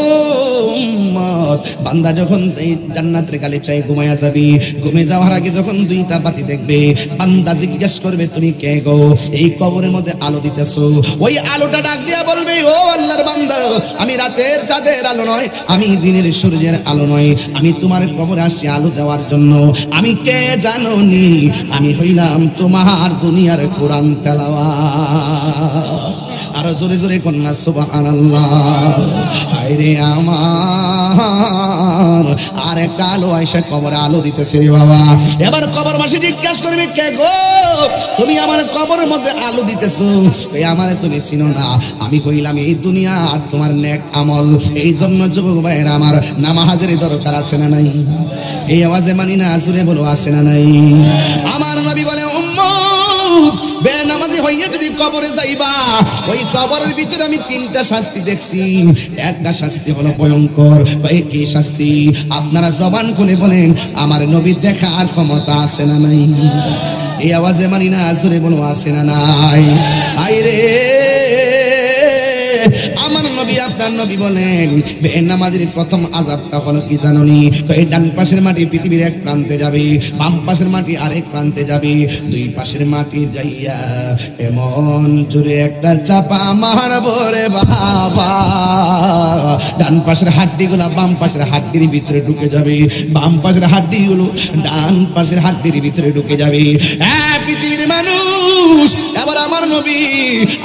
উম্মত, বান্দা যখন এই জান্নাতের গালিচায় ঘুমায়া যাবি, ঘুমে যাওয়ার আগে যখন দুইটা বাতি দেখবে, বান্দা জিজ্ঞেস করবে তুমি কে গো? এই কবরের মধ্যে আলো দিতেছো। ওই আলোটা ডাক দিয়া বলবে, ও আল্লাহর বান্দা, আমি রাতের চাঁদের আলো নয়, আমি দিনের সূর্যের আলো নয়, আমি তোমার কবরে আসি আলো দেওয়ার জন্য। আমি কে জানো নি? আমি হইলাম তোমার দুনিয়ার কোরআন তেলাওয়াত। আরো জোরে জোরে কন্যা সুবহানাল্লাহ। হায়রে আমার, আর একটা আলো আইসা কবরে আলো দিতেছে রে বাবা। এবার কবরবাসী জিজ্ঞাসা করবে, কে গো? তুমি আমার কবরের মধ্যে আলো দিতেছো, এই আমারে তুমি চিনো না? আমি কইলাম এই দুনিয়া আর তোমার নেক আমল। এই জন্য যুবক ভাইয়েরা আমার, নামাজের দরকার আছে না নাই? এই আওয়াজে মানি না, জোরে বলো আছে না নাই? আমার নবী বলে, উম্মত, বেনামাজি হইয়া যদি কবরে যাইবা, ওই কবরের ভিতরে আমি তিনটা শাস্তি দেখছি। একটা শাস্তি হলো ভয়ঙ্কর। কি শাস্তি? আপনারা জবান খুলে বলেন, আমার নবী দেখার ক্ষমতা আছে না নাই? এই আওয়াজে মানি না, জোরে বলো আছে না নাই? আইরে আমার নবী, আপনার নবী বলেন, বেনামাজির প্রথম আযাবটা হলো কি জানোনি? এই ডান পাশের মাটি পৃথিবীর এক প্রান্তে যাবে, বাম পাশের মাটি আরেক প্রান্তে যাবে, দুই পাশের মাটি যাইয়া এমন জোরে একটা চাপা মারবো রে বাবা, ডান পাশের হাড্ডিগুলা বাম পাশের হাড্ডির ভিতরে ঢুকে যাবে, বাম পাশের হাড্ডিগুলো ডান পাশের হাড্ডির ভিতরে ঢুকে যাবে। হ্যাঁ পৃথিবীর মানুষ, এবার আমার নবী,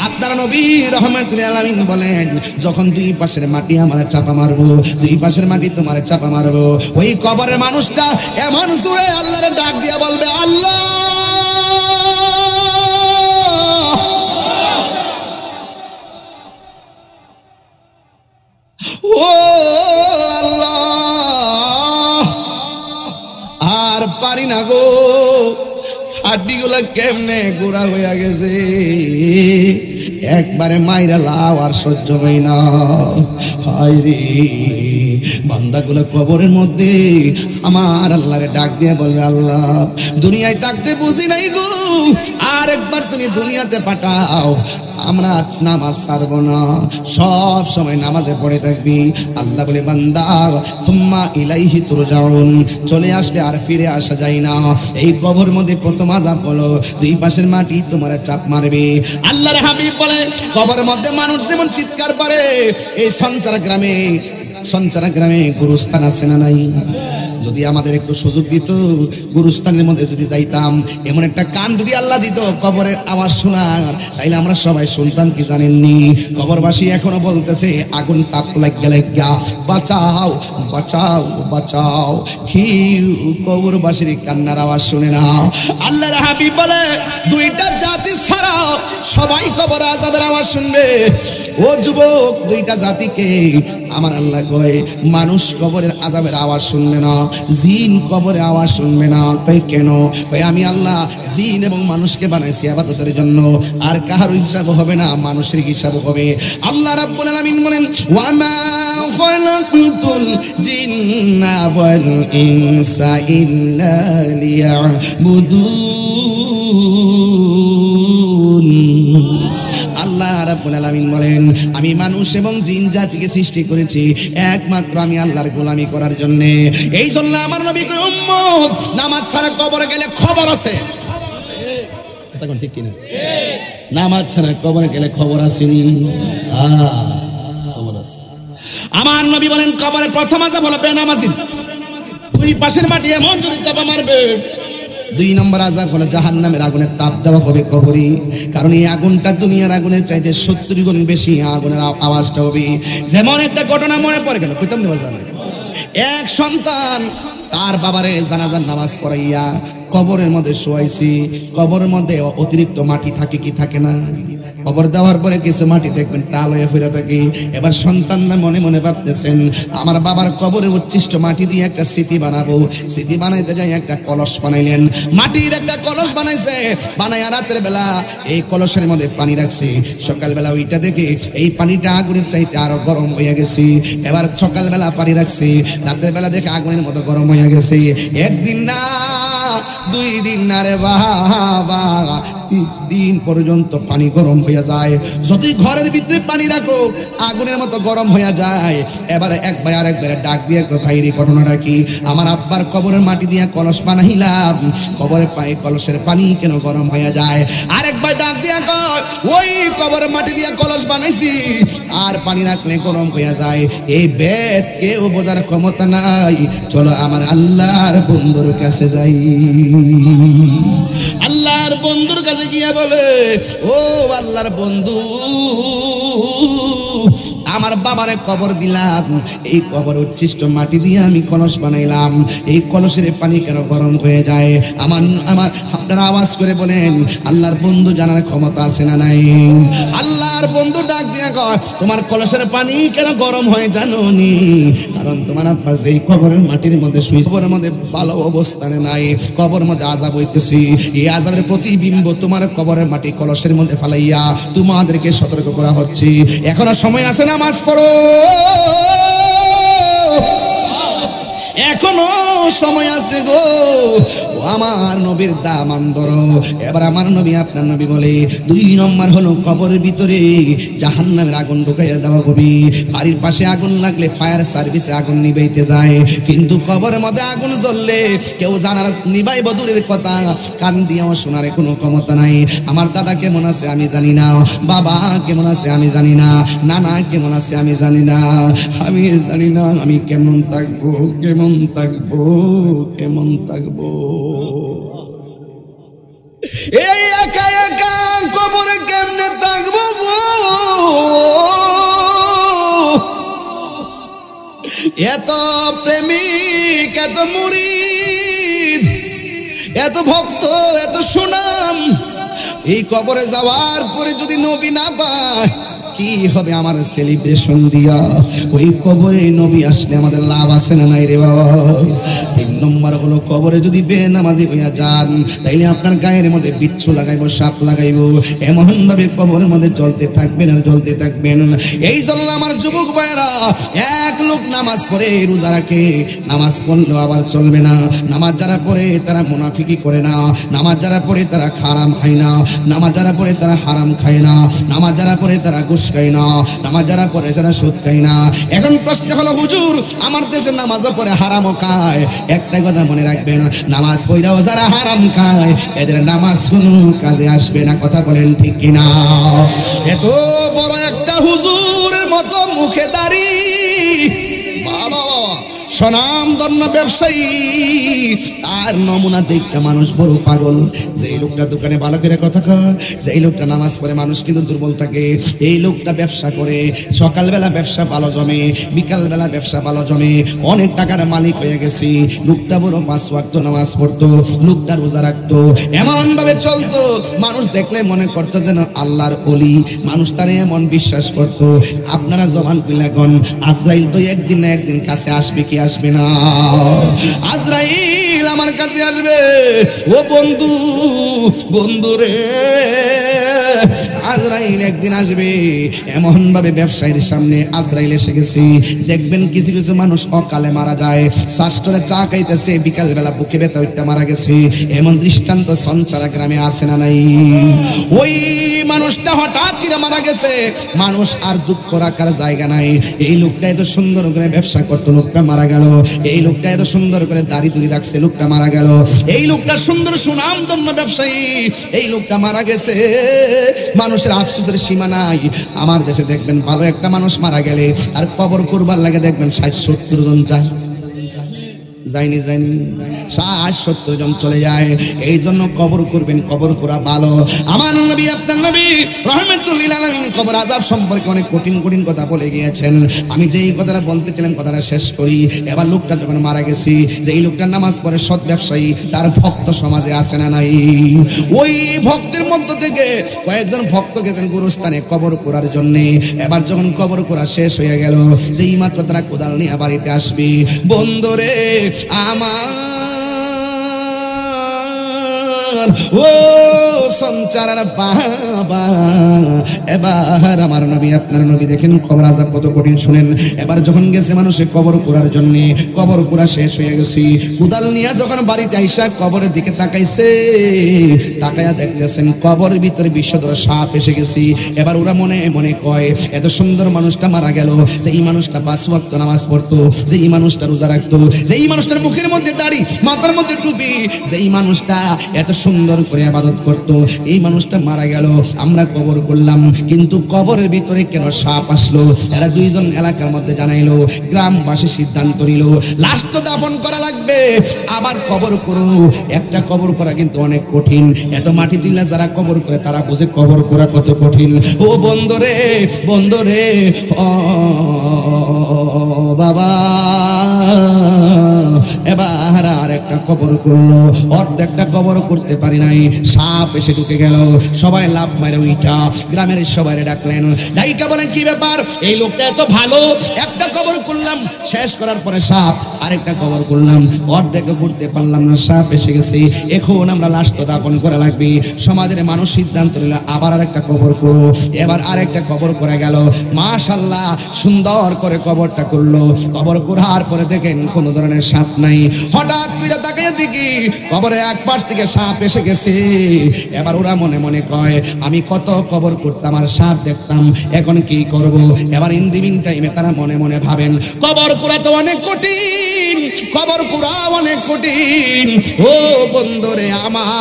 আপনার নবী রাহমাতুল আলামিন বলেন, যখন দুই পাশের মাটি আমার চাপা মারবো, দুই পাশের মাটি তোমার চাপা মারবো, ওই কবরের মানুষটা এমন জোরে আল্লাহর ডাক দিয়া বলবে, আল্লাহ, ও আল্লাহ, আর পারি না গো, হাড্ডিগুলা কেমনে গোড়া হইয়া গেছে, একবারে মাইরা লাও আর সহ্য হয় না। হায় রে, বান্দাগুলো কবরের মধ্যে আমার আল্লাহরে ডাক দিয়ে বলবে, আল্লাহ, দুনিয়ায় থাকতে বুঝি নাই গো, আর একবার তুমি দুনিয়াতে পাঠাও, আমরা নামাজ ছাড়বো না, সব সময় নামাজে পড়ে থাকবি। আল্লাহ বলে, বান্দা, সুম্মা ইলাইহি তুরজাউন, চলে আসলে আর ফিরে আসা যায় না। এই কবর মধ্যে প্রথম আযাব হলো দুই পাশের মাটি তোমার চাপ মারবে। আল্লাহর হাবিব বলে, কবর মধ্যে মানুষ যেমন চিৎকার করে, এই সঞ্চারা গ্রামে গুরুস্থান আছে না নাই? যদি আমাদের একটু সুযোগ দিত, গুরুস্থানের মধ্যে যদি যাইতাম, এমন একটা কান যদি আল্লাহ দিত কবরের আওয়াজ শোনার, তাইলে আমরা সবাই শুনতাম। কি জানেননি? কবরবাসী এখনো বলতেছে, আগুন তাপ লাগিয়া বাঁচাও বাঁচাও বাঁচাও। কি কবরবাসীর কান্নার আওয়াজ শুনে না? আল্লাহর হাবিব বলে, দুইটা জাতি ছাড়া সবাই কবর আযাবের আওয়াজ শুনবে। ও যুবক, দুইটা জাতিকে আমার আল্লাহ কয়, মানুষ কবরের আযাবের আওয়াজ শুনবে না, জিন কবরের আওয়াজ শুনবে না। কই কেন? কই আমি আল্লাহ জিন এবং মানুষকে বানাইছি ইবাদতের জন্য, আর কাহার হিসাব হবে না, মানুষের হিসাব হবে। আল্লাহ রাব্বুল আলামিন বলেন, ওয়া মা খালাকতুল জিন্না ওয়াল ইনসা ইল্লা লিয়াবুদুন। আল্লাহ রাব্বুল আলামিন বলেন, আমি মানুষ এবং জিন জাতিকে সৃষ্টি করেছি একমাত্র আমি আল্লাহর গোলামি করার জন্য। এই জন্য আমার নবী কয়, উম্মত, নামাজ ছাড়া কবরে গেলে খবর আছে। তখন ঠিক কিনা? নামাজ ছাড়া কবরে গেলে খবর আসেনি, খবর আছে। আমার নবী বলেন, কবরের প্রথম আযাব হলো বেনামাজি, দুই পাশের মাটি এমন জোরে চাপা মারবে। দুই নম্বর আযাব হলো জাহান্নামের আগুনের তাপ দেওয়া হবে কবরে, কারণ এই আগুনটা দুনিয়ার আগুনের চাইতে 70 গুণ বেশি আগুনের আওয়াজটা হবে। যেমন একটা ঘটনা মনে পড়ে গেল, কইতাম না বাজার, এক সন্তান তার বাবারে জানাজার নামাজ পড়াইয়া কবরের মধ্যে শোয়াইছি। কবরের মধ্যে অতিরিক্ত মাটি থাকে কি থাকে না? কবর দেওয়ার পরে কিছু মাটি দেখবেন টাল হয়ে ফিরে থাকে। এবার সন্তানরা মনে মনে ভাবতেছেন আমার বাবার কবরে উচ্ছিষ্ট মাটি দিয়ে একটা স্মৃতি বানাবো। স্মৃতি বানাইতে যাই একটা কলস বানাইলেন, মাটির একটা কলস বানাইছে। বানাইয়া রাতের বেলা এই কলসের মধ্যে পানি রাখছে। সকালবেলা ওইটা দেখে এই পানিটা আগুনের চাইতে আরো গরম হয়ে গেছে। এবার সকালবেলা পানি রাখছে, রাতের বেলা দেখে আগুনের মতো গরম হয়ে গেছে। একদিন না, 2 দিন না রে বাবা, 3 দিন পর্যন্ত পানি গরম হয়ে যায়। যদি ঘরের ভিতরে পানি রাখো আগুনের মতো গরম হয়ে যায়। এবারে এক ভাই আর একবারে ডাক দিয়ে ভাইরে ঘটনাটা কি? আমার আব্বার কবরের মাটি দিয়ে কলস বানাইলাম, কবরের পায়ে কলসের পানি কেন গরম হয়ে যায়? আরেক ভাই ডাক দিয়ে কয় ওই কবরের মাটি দিয়ে কলস বানাইছি আর পানি রাখলে গরম হয়ে যায়। এই বেদ কেউ বোঝার ক্ষমতা নাই। চলো আমার আল্লাহর বন্ধুর কাছে যাই। আল্লাহর বন্ধুর কাছে গিয়া বলে ও আল্লাহর বন্ধু, আমার বাবারে কবর দিলাম, এই কবর উচ্ছিষ্ট মাটি দিয়ে আমি কলস বানাইলাম, এই কলসের পানি কেন গরম হয়ে যায়? আমার আপনারা আওয়াজ করে বলেন আল্লাহর বন্ধু জানার ক্ষমতা আছে না নাই? আল্লাহর বন্ধু ডাক দিয়া কয় তোমার কলসের পানি কেন গরম হয় জানো নি? কারণ তোমার আব্বা যেই কবরের মাটির মধ্যে শুয়ে, কবরের মধ্যে ভালো অবস্থানে নাই, কবর মধ্যে আযাব হইতেছি। এই আযাবের প্রতিবিম্ব তোমার কবরের মাটি কলসের মধ্যে ফালাইয়া তোমাদেরকে সতর্ক করা হচ্ছে। এখনো সময় আছে, নামাজ পড়ো, এখনো সময় আছে গো। আমার নবীর দামান ধরো। এবার আমার নবী আপনার নবী বলে 2 নম্বর হলো কবরের ভিতরে জাহান্নামের আগুন ঢুকাইয়া দেওয়া হবে। বাড়ির পাশে আগুন লাগলে ফায়ার সার্ভিসে আগুন নিভাইতে যায়, কিন্তু কবরের মধ্যে আগুন জ্বললে কেউ জানার নিভাইব দূরের কথা, কান দিয়েও শোনার কোনো ক্ষমতা নাই। আমার দাদা কেমন আছে আমি জানি না, বাবা কেমন আছে আমি জানি না, নানা কেমন আছে আমি জানি না, আমি জানি না আমি কেমন থাকবো, কেমন থাকবো, কেমন থাকবো। এই একা একা কবরে কেমনে থাকবো গো? এত প্রেমিক, এত মুরিদ, এত ভক্ত, এত সুনাম, এই কবরে যাওয়ার পরে যদি নবী না পায় কি হবে আমার সেলিব্রেশন দিয়া? ওই কবরে নবী আসলে আমাদের লাভ আছে না নাই রে বাবা? 3 নম্বর হলো কবরে যদি বেনামাজি হইয়া যান তাইলে আপনার গায়ের মধ্যে বিচ্ছু লাগাইবো, সাপ লাগাইবো, এমন ভাবে কবরের মধ্যে জ্বলতে থাকবেন আর জ্বলতে থাকবেন। এই জন্য আমার যুবক ভাইরা, এক লোক নামাজ পড়ে রোজা রাখে, নামাজ পড়লেও আবার চলবে না। নামাজ যারা পড়ে তারা মুনাফিকি করে না, নামাজ যারা পড়ে তারা হারাম খায় না, নামাজ যারা পড়ে তারা হারাম খায় না, নামাজ যারা পড়ে তারা খায় না, নামাজ যারা পড়ে তারা সুদ খায় না। এখন প্রশ্ন হলো হুজুর আমার দেশে নামাজও পড়ে হারামও খায়। একটা কথা মনে রাখবেন, নামাজ পড়াও যারা হারাম খায় এদের নামাজ কোনো কাজে আসবে না। কথা বলেন ঠিক কিনা? এত বড় একটা হুজুরের মতো মুখে দাড়ি, বাবা স্বনামধন্য ব্যবসায়ী, আর নমুনা দেখতে মানুষ বড় পাগল। যে লোকটা দোকানে ভালো করে কথা কয়, যে লোকটা নামাজ পড়ে মানুষ কিন্তু দুর্বল থাকে, এই লোকটা ব্যবসা করে, সকালবেলা ব্যবসা ভালো জমে, বিকালবেলা ব্যবসা ভালো জমে, অনেক টাকার মালিক হয়ে গেছে। লোকটা বড় 5 ওয়াক্ত নামাজ পড়তো, লোকটা রোজা রাখতো, এমন ভাবে চলতো মানুষ দেখলে মনে করতো যেন আল্লাহর ওলি, মানুষ তারে এমন বিশ্বাস করতো। আপনারা জবান খুলে কোন আজরাইল তো একদিন না একদিন কাছে আসবে কি আসবে না? আজরাইল আমার কাছে আসবে। ও বন্ধু, বন্ধু রে, আজরাইল একদিন আসবে। এমন ভাবে ব্যবসায়ীর সামনে আজরাইল এসে গেছে। দেখবেন কিছু কিছু মানুষ অকালে মারা যায়, শাস্ত্রে চা খাইতেছে, বিকাল বেলা বুকে ব্যথা হইতে মারা গেছে। এমন দৃষ্টান্ত সঞ্চারা গ্রামে আছে না নাই? ওই মানুষটা হঠাৎ করে মারা গেছে, মানুষ আর দুঃখ রাখার জায়গা নাই। এই লোকটা এত সুন্দর করে ব্যবসা করতো, লোকটা মারা গেল। এই লোকটা এত সুন্দর করে দাড়ি দুড়ি রাখছে, লোকটা মারা গেল। এই লোকটা সুন্দর সুনামধন্য ব্যবসায়ী, এই লোকটা মারা গেছে। মানুষের আফসোসের সীমা নাই। আমার দেশে দেখবেন ভালো একটা মানুষ মারা গেলে আর কবর করবার লাগে দেখবেন 60-70 জন যায়। যায়নি 60-70 জন চলে যায়। এই জন্য কবর করবেন, কবর করা ভালো। আমার নবী আপনার নবী রাহমাতুল লিল আলামিন কবর আযাব সম্পর্কে অনেক কঠিন কথা বলে গিয়েছেন। আমি যেই কথাটা বলতেছিলাম কথাটা শেষ করি। এবার লোকটা যখন মারা গেছে, যে এই লোকটা নামাজ পড়ে সৎ ব্যবসায়ী, তার ভক্ত সমাজে আছে না নাই? ওই ভক্তের মধ্য থেকে কয়েকজন ভক্ত গেছেন গুরুস্থানে কবর করার জন্য। এবার যখন কবর করা শেষ হয়ে গেল, যেই মাত্র তারা কোদাল নিয়ে বাড়িতে আসবে, বন্ধুরে আমার ও সঞ্চারার বাবা, এবার আমার নবী আপনার নবী দেখেন কবর আযাব কত কঠিন শুনেন। এবার যখন গেছে মানুষে কবর করার জন্য, কবর করা শেষ হয়ে গেছে, কোদাল নিয়ে যখন বাড়িতে আইসা কবরের দিকে তাকাইছে, তাকায়া দেখতেছেন কবরের ভিতরে বিষধর সাপ এসে গেছে। এবার ওরা মনে মনে কয়, এত সুন্দর মানুষটা মারা গেল, যে এই মানুষটা 5 ওয়াক্ত নামাজ পড়তো, যে এই মানুষটা রোজা রাখতো, যে এই মানুষটার মুখের মধ্যে দাড়ি, মাথার মধ্যে টুপি, যে এই মানুষটা এত সুন্দর করে ইবাদত করত, এই মানুষটা মারা গেল, আমরা কবর করলাম, কিন্তু কবরের ভিতরে কেন সাপ আসলো? এরা দুইজন এলাকার মধ্যে জানাইলো, গ্রামবাসী সিদ্ধান্ত নিল লাশ তো দাফন করা লাগবে, আবার কবর করো। একটা কবর করা কিন্তু অনেক কঠিন। এত মাটি দিলে যারা কবর করে তারা বুঝে কবর করা কত কঠিন। ও বন্ধুরে ও বাবা, এবার আর একটা কবর করলো, অর্ধেকটা কবর করতে পারি নাই, সাপ এসে ঢুকে গেল। সবাই লাভ মারে উইটা গ্রামের সবাই ডাকলেন, ডাইকা বলেন কি ব্যাপার, এই লোকটা এত ভালো, একটা কবর করলাম, শেষ করার পরে সাপ, আরেকটা কবর করলাম, অর্ধেক করতে পারলাম না, সাপ এসে গেছে, এখন আমরা লাশ তো দাফন করা লাগবে। সমাজের মানুষ সিদ্ধান্ত নিল আবার আরেকটা কবর করো। এবার আরেকটা কবর করে গেল, মাশাআল্লাহ সুন্দর করে কবরটা করলো। কবর করার পরে দেখেন কোনো ধরনের সাপ নাই। হঠাৎ করে তাকিয়ে দেখি কবরের এক পাশ থেকে সাপ এসে গেছে। এবার ওরা মনে মনে কয়, আমি কত কবর করতাম আর সাপ দেখতাম, এখন কি করব? এবার ইন দি মিন টাইমে তারা মনে মনে ভাবেন, কবর করা তো অনেক কঠিন, কবর করা অনেক কঠিন। ও বন্ধুরে আমার,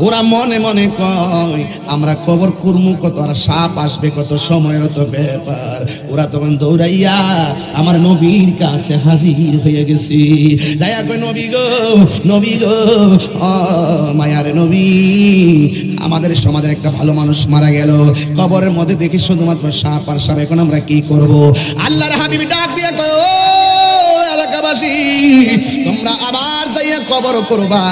ওরা মনে মনে কয় আমরা কবর কুরমু কত, আর সাপ আসবে কত, সময়ের তো ব্যাপার। ওরা তখন দৌড়াইয়া আমার নবীর কাছে হাজির হয়ে গেছে। দয়া কই নবী গো মায়ার নবী, আমাদের সমাজে একটা ভালো মানুষ মারা গেল, কবরের মধ্যে দেখি শুধুমাত্র সাপ আর সাপ, এখন আমরা কি করব? আল্লাহর হাবিব ডাক দিয়ে কয়, ও এলাকাবাসী, তোমরা আবার যাইয়া কবর করবা,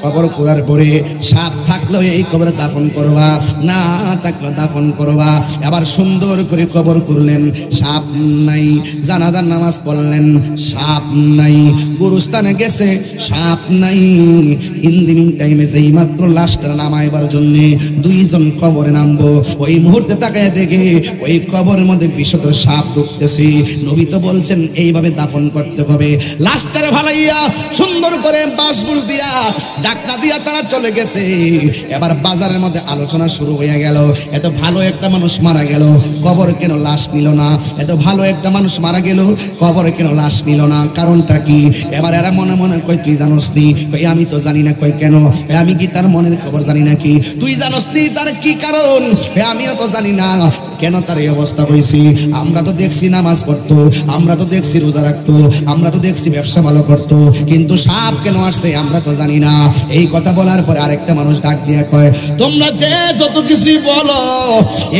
কবর করার পরে সাপ থাকলো এই কবরে দাফন করবা, না থাকলো দাফন করবা। আবার সুন্দর করে কবর করলেন, সাপ নাই। জানাজার নামাজ পড়লেন, সাপ নাই। গুরুস্থানে গেছে, সাপ নাই। ইন দি মিন টাইমে যেই মাত্র লাশটা নামাইবার জন্য দুইজন কবরে নামবো, ওই মুহূর্তে তাকায় দেখে ওই কবরের মধ্যে বিষধর সাপ ঢুকতেছে। নবী তো বলছেন এইভাবে দাফন করতে হবে। লাশটারে ভালাইয়া সুন্দর করে বাঁশ বুশ দিয়া ডাক্তার দিয়া তারা চলে গেছে। এবার বাজারের মধ্যে আলোচনা শুরু হয়ে গেল, এত ভালো একটা মানুষ মারা গেল, কবর কেন লাশ নিল না? এত ভালো একটা মানুষ মারা গেল, কবর কেন লাশ নিল না? কারণটা কি? এবার এরা মনে মনে কই, তুই জানোস নি? কই আমি তো জানি না। কই কেন? আমি কি তার মনের খবর জানি নাকি? তুই জানোস নি তার কি কারণ? আমিও তো জানি না কেন তার এই অবস্থা হয়েছে। আমরা তো দেখছি নামাজ পড়তো, আমরা তো দেখছি রোজা রাখতো, আমরা তো দেখছি ব্যবসা ভালো করতো, কিন্তু সাপ কেন আসছে আমরা তো জানি না। এই কথা বলার পরে আরেকটা মানুষ ডাক দিয়ে কয়, তোমরা যে যত কিছু বলো,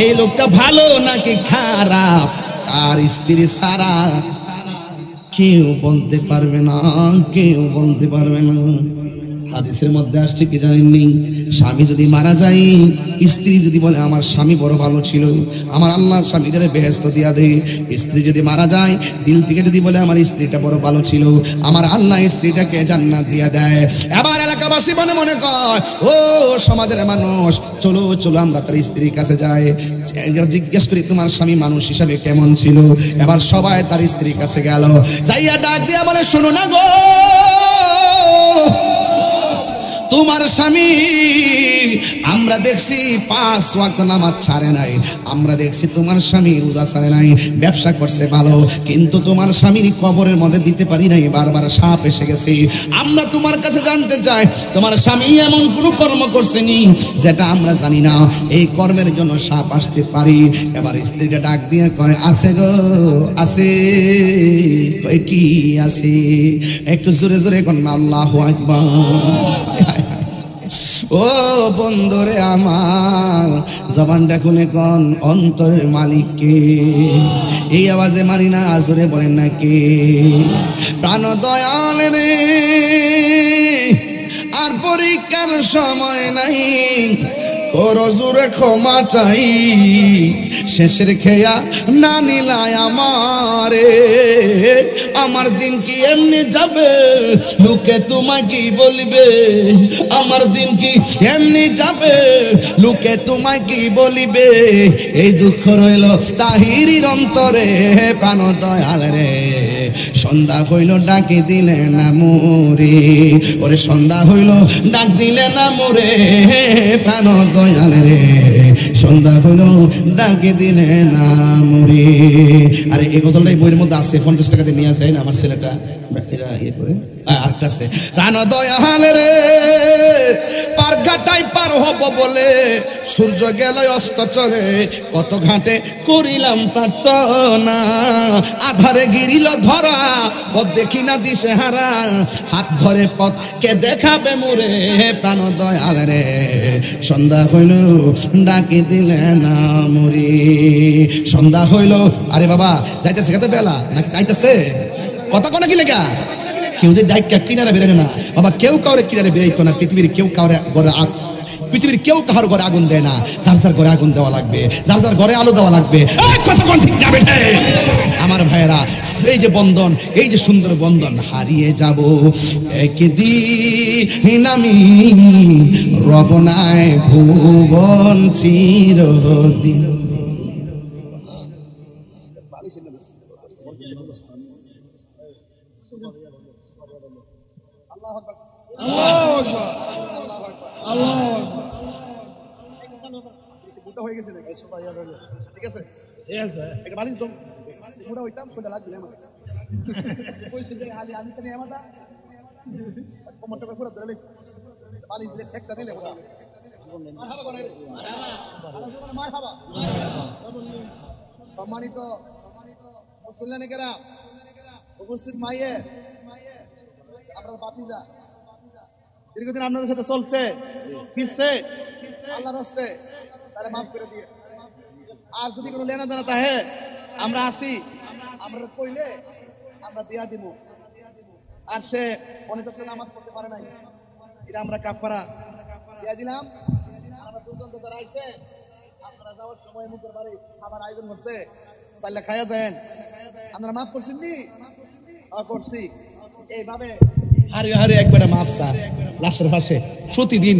এই লোকটা ভালো নাকি খারাপ, তার স্ত্রী সারা কেউ বলতে পারবে না, কেউ বলতে পারবে না। হাদিসের মধ্যে আসছে কি জানেননি? স্বামী যদি মারা যায়, স্ত্রী যদি বলে আমার স্বামী বড় ভালো ছিল, আমার আল্লাহ স্বামীটারে বেহেশত দিয়া দেয়। স্ত্রী যদি মারা যায়, দিল থেকে যদি বলে আমার স্ত্রীটা বড় ভালো ছিল, আমার আল্লাহ স্ত্রীটাকে জান্নাত দিয়া দেয়। এবার এলাকাবাসী মনে মনে কয়, ও সমাজের মানুষ, চলো চলো আমরা তার স্ত্রীর কাছে যাই, জিজ্ঞেস করি তোমার স্বামী মানুষ হিসাবে কেমন ছিল। এবার সবাই তার স্ত্রীর কাছে গেল, যাইয়া ডাক দিয়া বলে, শোনো না গো, তোমার স্বামী আমরা দেখছি 5 ওয়াক্ত নামাজ ছাড়ে নাই, আমরা দেখছি তোমার স্বামী রোজা ছাড়ে নাই, ব্যবসা করছে ভালো, কিন্তু তোমার স্বামীর কবরের মধ্যে দিতে পারি নাই, বারবার সাপ এসে গেছে। আমরা তোমার কাছে জানতে চাই তোমার স্বামী এমন কোন কর্ম করছেনি যেটা আমরা জানি না, এই কর্মের জন্য সাপ আসতে পারি। এবার স্ত্রীকে ডাক দিয়ে কয় আছে গো আছে, কয় কি আছে, একটু জোরে জোরে কোন আল্লাহু আকবার। ও বন্ধুরে আমার, জবানটা খুলে কোন অন্তরের মালিককে, এই আওয়াজে মারি না জোরে বলেন না কে? প্রাণ দয়াল রে, আর পরীক্ষার সময় নাই, করো জোরে ক্ষমা চাই, শেষের খেয়া না নিলাই আমারে, আমার দিন কি এমনি যাবে, লোকে তোমায় কি বলিবে, আমার দিন কি এমনি যাবে, লোকে তোমায় কি বলিবে, এই দুঃখ রইল তাহিরির অন্তরে। প্রাণ দয়াল রে, সন্ধ্যা হইল ডাকি দিলে না মোরে, ওরে সন্ধ্যা হইল ডাক দিলে না মোরে, প্রাণ দয়াল রে, সন্ধ্যা হইল ডাকি দিলে না মোরে। আরে এই গজলটাই বইয়ের মধ্যে আছে, 50 টাকা দিয়ে নিয়ে আসে না আমার ছেলেটা, ইয়ে করে আরেকটা আছে। প্রাণ দয়াল রে, পার ঘাটাই পার হব বলে সূর্য গেল অস্ত চলে, কত ঘাটে করিলাম প্রার্থনা, আধারে গিরিল ধরা, পথ দেখি না দিশে হারা, হাত ধরে পথ কে দেখাবে মোরে, প্রাণ দয়াল রে, সন্ধ্যা হইল ডাকি দিলে না মোরে, সন্ধ্যা হইল। আরে বাবা যাইতেছে কত বেলা নাকি যাইতেছে, কথা কোন কি লেগা, কেউ যে ডাইকা কিনারে বেরোয় না বাবা, কেউ কাউরে কিনারে বেরোইতো না, পৃথিবীর কেউ কাউরে ঘরে, পৃথিবীর কেউ কাহার ঘরে আগুন দেয় না, যার যার ঘরে আগুন দেওয়া লাগবে, যার যার ঘরে আলো দেওয়া লাগবে। কথা কোন ঠিক না বেঠে আমার ভাইয়েরা, এই যে বন্ধন, এই যে সুন্দর বন্ধন, হারিয়ে যাব একদিন আমি, রব নাই ভুবন চিরদিন। সম্মানিত মুসল্লিরা, উপস্থিত মাইয়ে, আপনার বাতিজা, দীর্ঘদিন আপনাদের সাথে চলছে ফিরছে, আল্লাহর হস্তে তারা মাফ করে দিয়ে, আর যদি কোনো লেনা দেনা থাকে আমরা আসি, আমরা কইলে আমরা দিয়া দিব, আর সে অনেক নামাজ পড়তে পারে নাই, এটা আমরা কাফারা দিয়া দিলাম। আমরা দুর্গন্ধ যারা আইছে, আপনারা যাওয়ার সময় মুখের বাড়ি খাবার আয়োজন করছে, চাইলে খাইয়া যায়, আপনারা মাফ করছেন নি? করছি। এইভাবে হারে হারে একবার মাফ চা লাশের পাশে প্রতিদিন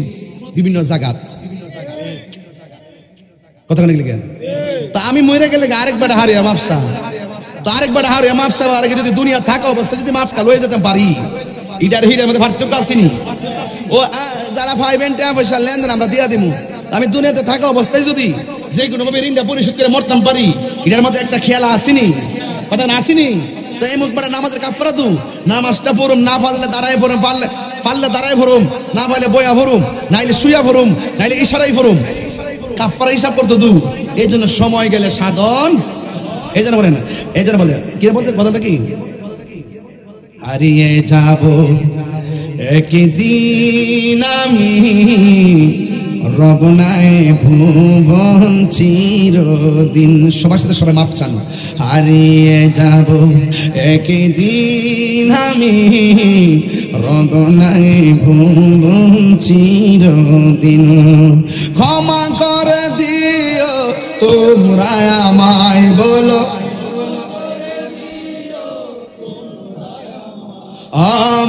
বিভিন্ন জায়গাত কথা লিখে, তা আমি মরে গেলে আরেকবার হারিয়া মাফ চা, তো আরেকবার হারিয়া মাফ চা, আর যদি দুনিয়া থাকা অবস্থা যদি মাফটা লয়ে যেতে পারি, এটার হিটার মধ্যে পার্থক্য আসেনি। ও যারা 5 টাকা পয়সা লেনদেন আমরা দিয়া দিব, আমি দুনিয়াতে থাকা অবস্থায় যদি যে কোনো ভাবে ঋণটা পরিশোধ করে মরতাম পারি, এটার মধ্যে একটা খেয়াল আসেনি, কথা না আসেনি। তো এই মুখ বাড়া নামাজের কাফারা তু, নামাজটা পড়ুম, না পারলে দাঁড়ায় পড়ুম, পারলে দাঁড়ায় পড়ুম, না পারলে বয়া পড়ুম, নাইলে শুয়া পড়ুম, নাইলে ইশারাই পড়ুম, কাফারা হিসাব করতো তু। এই জন্য সময় গেলে সাধন, এই জন্য বলে না, এই জন্য বলে কি বলতে বদলটা কি, হারিয়ে যাব একদিন আমি, রব নাই ভুবন চিরদিন। সবার সাথে সবাই মাপ চান। হারিয়ে যাব একদিন আমি, রব নাই ভুবন চিরদিন। ক্ষমা করে দিও তোমরা আমায়, বলো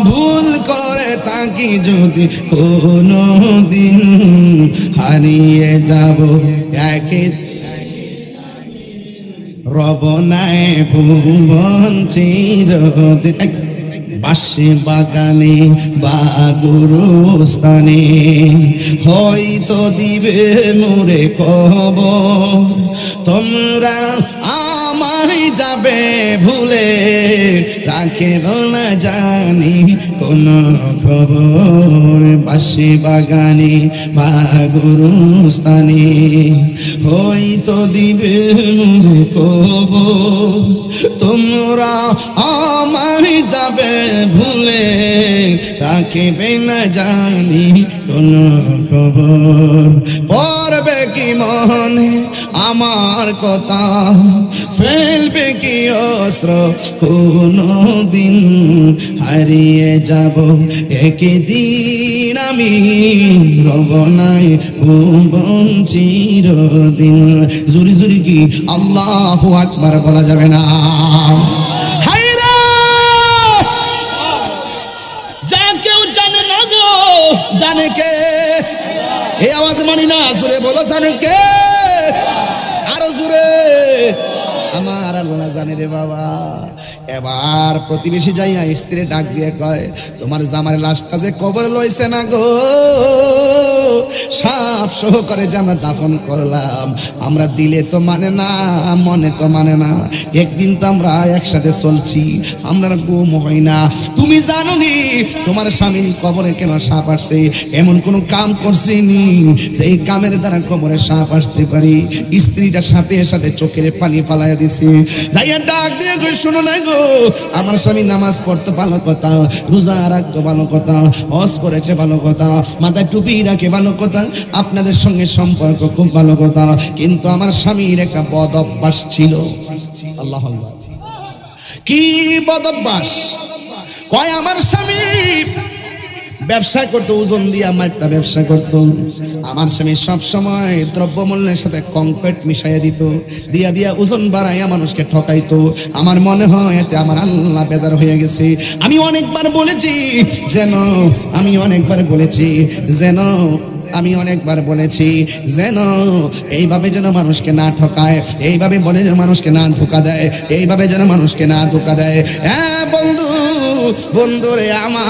ভুল করে থাকি যদি কোনো দিন, হারিয়ে যাব একদিন, রব নাই ভুবন চিরদিন। পাশে বাগানে বা গুরুস্থানে হয়তো দিবে মোরে কবর তোমরা আমায় যাবে ভুলে রাখিব না জানি কোন খবর পাশে বাগানে বা গুরুস্থানে হয়তো দিবে মোরে কবর তোমরা আমায় যাবে ভুলে রাখিবে না জানি কোন খবর পড়বে কি মনে আমার কথা ফেলবে কি অস্ত্র কোনো দিন হারিয়ে যাব একদিন আমি রব নাই ভুবন চিরদিন জুরি জুরি কি আল্লাহু আকবার বলা যাবে না জানে কে এই আওয়াজ মানি না জোরে বলো জানে কে আরো জোরে আমার আল্লাহ জানে রে বাবা এবার প্রতিবেশী যাইয়া স্ত্রী ডাক দিয়ে কয় তোমার জামার লাশটা যে কবর লইছে না গো সাফ সহকারে যে আমরা দাফন করলাম আমরা দিলে তো মানে না মনে তো মানে না একদিন তো আমরা একসাথে চলছি আমরা ঘুম হয় না তুমি জানো নি তোমার স্বামীর কবরে কেন সাপ আসছে এমন কোনো কাম করছিনি যে এই কামের দ্বারা কবরে সাপ আসতে পারি স্ত্রীটা সাথে সাথে চোখের পানি ফালাইয়া দিছে যাইয়া ডাক দিয়ে শোনো না গো আমার স্বামী নামাজ পড়তে ভালো কথা রোজা রাখতে ভালো কথা হজ করেছে ভালো কথা মাথায় টুপি রাখে ভালো কথা আপনাদের সঙ্গে সম্পর্ক খুব ভালো কথা কিন্তু আমার স্বামীর একটা বদ অভ্যাস ছিল আল্লাহ আল্লাহ কি বদ অভ্যাস কয় আমার স্বামী ব্যবসা করতো ওজন দিয়ে আমার একটা ব্যবসা করতো আমার স্বামী সব সময় দ্রব্যমূল্যের সাথে কংক্রিট মিশাইয়া দিত দিয়া দিয়া ওজন বাড়াইয়া মানুষকে ঠকাইতো আমার মনে হয় এতে আমার আল্লাহ বেজার হয়ে গেছে আমি অনেকবার বলেছি যেন এইভাবে যেন মানুষকে না ঠকায় এইভাবে বলে যেন মানুষকে না ধোকা দেয় এইভাবে যেন মানুষকে না ধোকা দেয় হ্যাঁ বন্ধু রে আমার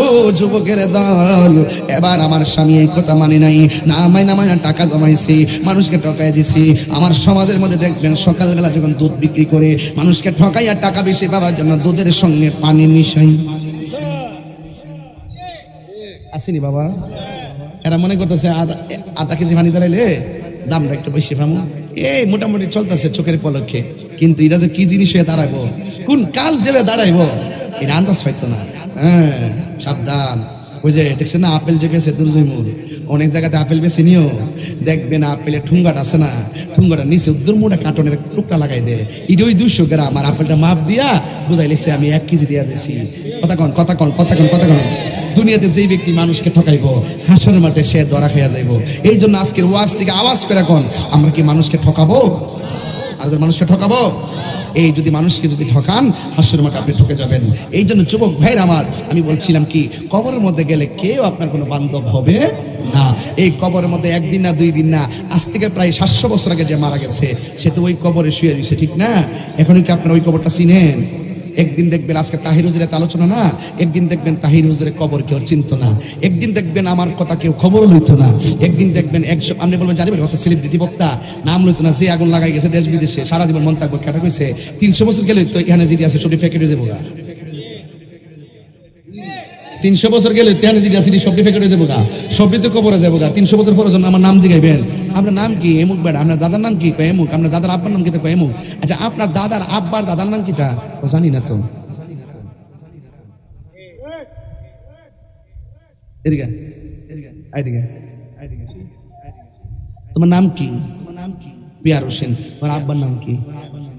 ও যুবকের দল এবার আমার স্বামী এই কথা মানে নাই না মাইনা টাকা জমাইছি মানুষকে ঠকাই দিছি আমার সমাজের মধ্যে দেখবেন সকালবেলা যখন দুধ বিক্রি করে মানুষকে ঠকাইয়া টাকা বেশি পাওয়ার জন্য দুধের সঙ্গে পানি মিশাই আসেনি বাবা এরা মনে করতেছে আধা কেজি পানি দাঁড়াইলে দামটা একটু বেশি পাবো এই মোটামুটি চলতেছে চোখের পলক্ষে কিন্তু এটা যে কি জিনিস হয়ে দাঁড়াবো কোন কাল যেভাবে দাঁড়াইবো এটা আন্দাজ পাইতো না হ্যাঁ সাবধান ওই যে দেখছেন না আপেল যে বেছে দুর্জয়মূল অনেক জায়গাতে আপেল বেছে নিও দেখবেন আপেলের ঠুঙ্গাটা আছে না ঠুঙ্গাটা নিচে দুর্মুটা কাটনের টুকটা লাগাই দেয় ইডোই 200 গ্রাম আর আপেলটা মাপ দিয়া বুঝাই লেছে আমি 1 কেজি দিয়া দিছি কথা কন দুনিয়াতে যেই ব্যক্তি মানুষকে ঠকাইবো হাসরের মাঠে সে ধরা খাইয়া যাইবো এই জন্য আজকের ওয়াজ থেকে আওয়াজ করে কোন আমরা কি মানুষকে ঠকাবো আর মানুষকে ঠকাবো এই যদি মানুষকে যদি ঠকান হাসরের মাঠে আপনি ঠকে যাবেন এই জন্য যুবক ভাইরা আমার আমি বলছিলাম কি কবরের মধ্যে গেলে কেউ আপনার কোনো বান্ধব হবে না এই কবরের মধ্যে একদিন না 2 দিন না আজ থেকে প্রায় 700 বছর আগে যে মারা গেছে সে তো ওই কবরে শুয়ে রয়েছে ঠিক না এখনই কি আপনারা ওই কবরটা চিনেন একদিন দেখবেন আজকে তাহির হুজুরের আলোচনা না একদিন দেখবেন তাহির হুজুরের কবর কেউ চিনত না একদিন দেখবেন আমার কথা কেউ খবরও লইতো না একদিন দেখবেন আপনি বলবেন জানি কত সেলিব্রিটি বক্তা নাম লইতো না যে আগুন লাগাই গেছে দেশ বিদেশে সারা জীবন মন থাকবো কেটা কইছে 300 বছর গেলে তো এখানে যেটি আছে সবটি ফেকে হয়ে যাবো 300 বছর গেলে এখানে যেটি আছে সবটি ফেকে হয়ে যাবো সবটি তো কবরে যাবো 300 বছর পরে আমার নাম জিগাইবেন আপনার নাম কি এমুক বেড়া আপনার দাদার নাম কি এমুক আপনার দাদার আব্বার নাম কি তা এমুক আচ্ছা আপনার দাদার আব্বার দাদার নাম কি তা জানি না তো এদিকে তোমার নাম কি পিয়ার হোসেন তোমার আব্বার নাম কি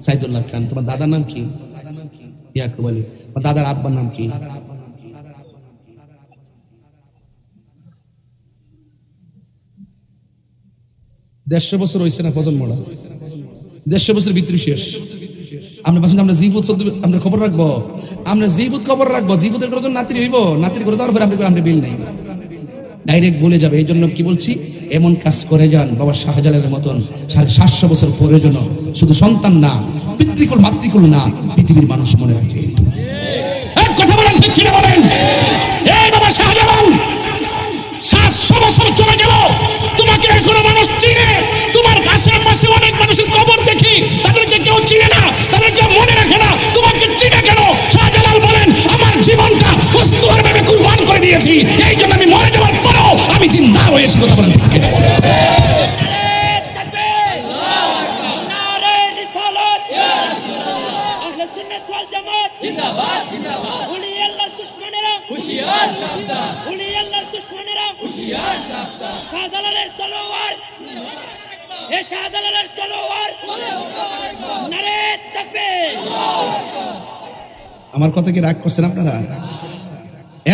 সাইদুল্লাহ খান তোমার দাদার নাম কি ইয়াকুব আলী তোমার দাদার আব্বার নাম কি 150 বছর হয়েছে না ফজল মোড়া 150 বছর ভিতরে শেষ আমরা ভাবছেন আমরা জিফুত আমরা খবর রাখবো আমরা জিফুত খবর রাখবো জিফুতের করে নাতির হইব নাতির করে দেওয়ার পরে আমরা বিল নেই ডাইরেক্ট বলে যাবে এই জন্য কি বলছি এমন কাজ করে যান বাবা শাহজালালের মতন 750 বছর প্রয়োজন শুধু সন্তান না পিতৃকুল মাতৃকুল না পৃথিবীর মানুষ মনে রাখে বছর চলে গেল, তোমাকে এখনো মানুষ চিনে। তোমার আশেপাশে অনেক মানুষের কবর দেখি, তাদেরকে কেউ চিনে না, তাদেরকে মনে রাখে না, তোমাকে চিনে কেন? শাহজালাল বলেন, আমার জীবনটা বস্তুর ভাবে কুরবান করে দিয়েছি, এই জন্য আমি মরে যাওয়ার পরেও আমি জিন্দা রয়েছি। কথা বলেন ঠিক কিনা? আমার কথা কি রাগ করছেন আপনারা?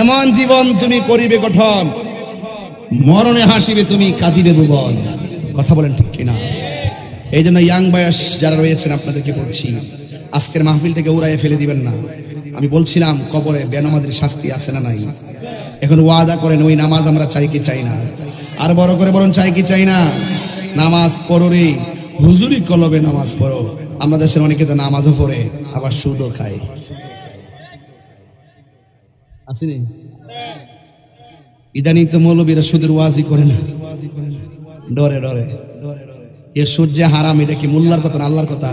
এমন জীবন তুমি করিবে গঠন, মরণে হাসিবে তুমি, কাঁদিবে ভুবন। কথা বলেন ঠিক কিনা? এই জন্য ইয়াং বয়স যারা রয়েছেন আপনাদেরকে বলছি, আজকের মাহফিল থেকে উড়াইয়ে ফেলে দিবেন না। আমি বলছিলাম কবরে বেনামাজের শাস্তি আছে না নাই? এখন ওয়াদা করেন ওই নামাজ আমরা চাই কি চাই না? আর বড় করে বলুন, চাই কি চাই না? নামাজ পড়ো রে, হুজুরি কলবে নামাজ পড়ো। আমরা দেশের অনেকে তো নামাজও পড়ে আবার সুদও খায়। আসেনি? ইদানিং তো মৌলবীরা সুদের ওয়াজি করে না, ডরে ডরে। এর সুদ যে হারাম, এটা কি মোল্লার কথা না আল্লাহর কথা?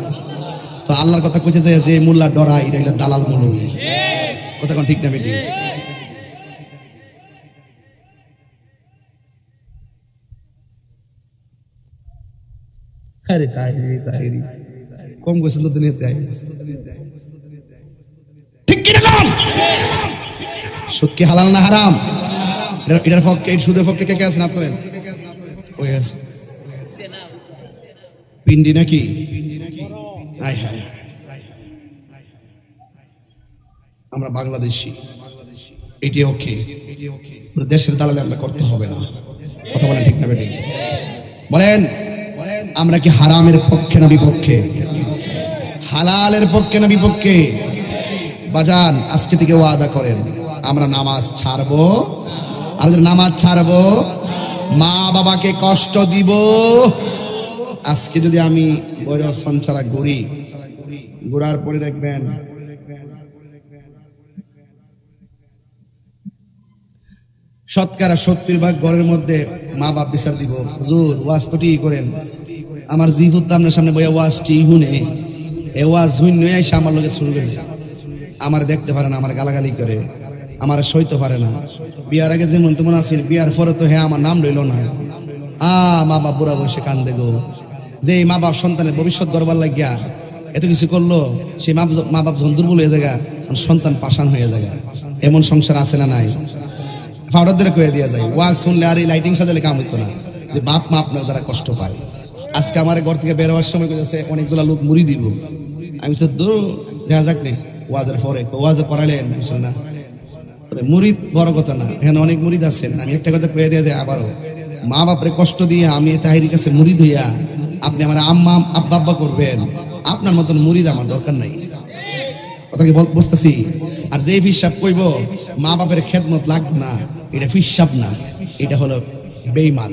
তো আল্লাহর কথা কইতে যায় যে মোল্লা ডরা, এটা হলো দালাল মৌলবী। কথা কোন ঠিক না বেটি? আরে তাই কম কইছেন তো দুনিয়াতে। ঠিক কিনা কোন? সুদ কি হালাল না হারাম? এটার পক্ষে, সুদের পক্ষে কে কে আছেন আপনারা? ওই আছে পিন্ডি নাকি? আয় হায়, আমরা বাংলাদেশি, এটি ওকে, দেশের দালালি আমরা করতে হবে না। কথা বলেন ঠিক না বেটি? বলেন আমরা কি হারামের পক্ষে না বিপক্ষে? হালালের পক্ষে না বিপক্ষে? বাজান আজকে থেকে ওয়াদা করেন, আমরা নামাজ ছাড়বো। আর নামাজ ছাড়বো, মা বাবাকে কষ্ট দিব। আজকে যদি আমি বড় সঞ্চারা ঘুরি, ঘুরার পরে দেখবেন শতকরা 70% ঘরের মধ্যে মা বাপ বিচার দিব, হুজুর ওয়াজ তো ঠিক করেন, আমার জিভুত আপনার সামনে বইয়া ওয়াজ ঠিক হুনে, এ ওয়াজ হুইন নয় এসে আমার লোকে শুরু করে দেয়। আমার দেখতে পারে না, আমার গালাগালি করে, আমার সইতে পারে না। বিয়ার আগে যেমন তেমন আছেন, বিয়ার পরে তো হ্যাঁ আমার নাম রইল না। মা বাপ বুড়া বসে কান্দে গো। যে মা বাপ সন্তানের ভবিষ্যৎ গড়বার লাগিয়া এত কিছু করলো, সেই মা বাপ যখন দুর্বল হয়ে যায়, সন্তান পাষাণ হয়ে যায়। এমন সংসার আছে না নাই? ফাউডারদের কয়ে দেওয়া যায়, ওয়াজ শুনলে আর এই লাইটিং সাজালে কাম হইতো না, যে বাপ মা আপনার দ্বারা কষ্ট পায়। আজকে আমার ঘর থেকে বের হওয়ার সময় কইতেছে অনেকগুলা লোক মুড়ি দিব। আমি তো দূর দেখা যাক নে, ওয়াজের পরে ওয়াজে পড়ালেন না, তবে মুরিদ বড় কথা না, এখানে অনেক মুরিদ আছেন। আমি একটা কথা কয়ে দেওয়া যায়, আবারও মা বাপরে কষ্ট দিয়ে আমি তাহিরির কাছে মুরিদ হইয়া আপনি আমার আম্মা আব্বা আব্বা করবেন, আপনার মতন মুরিদ আমার দরকার নাই। কথা কি বুঝতেছি? আর যে ফিসাব কইব মা বাপের খেদমত লাগবে না, এটা ফিসাব না, এটা হলো বেঈমান।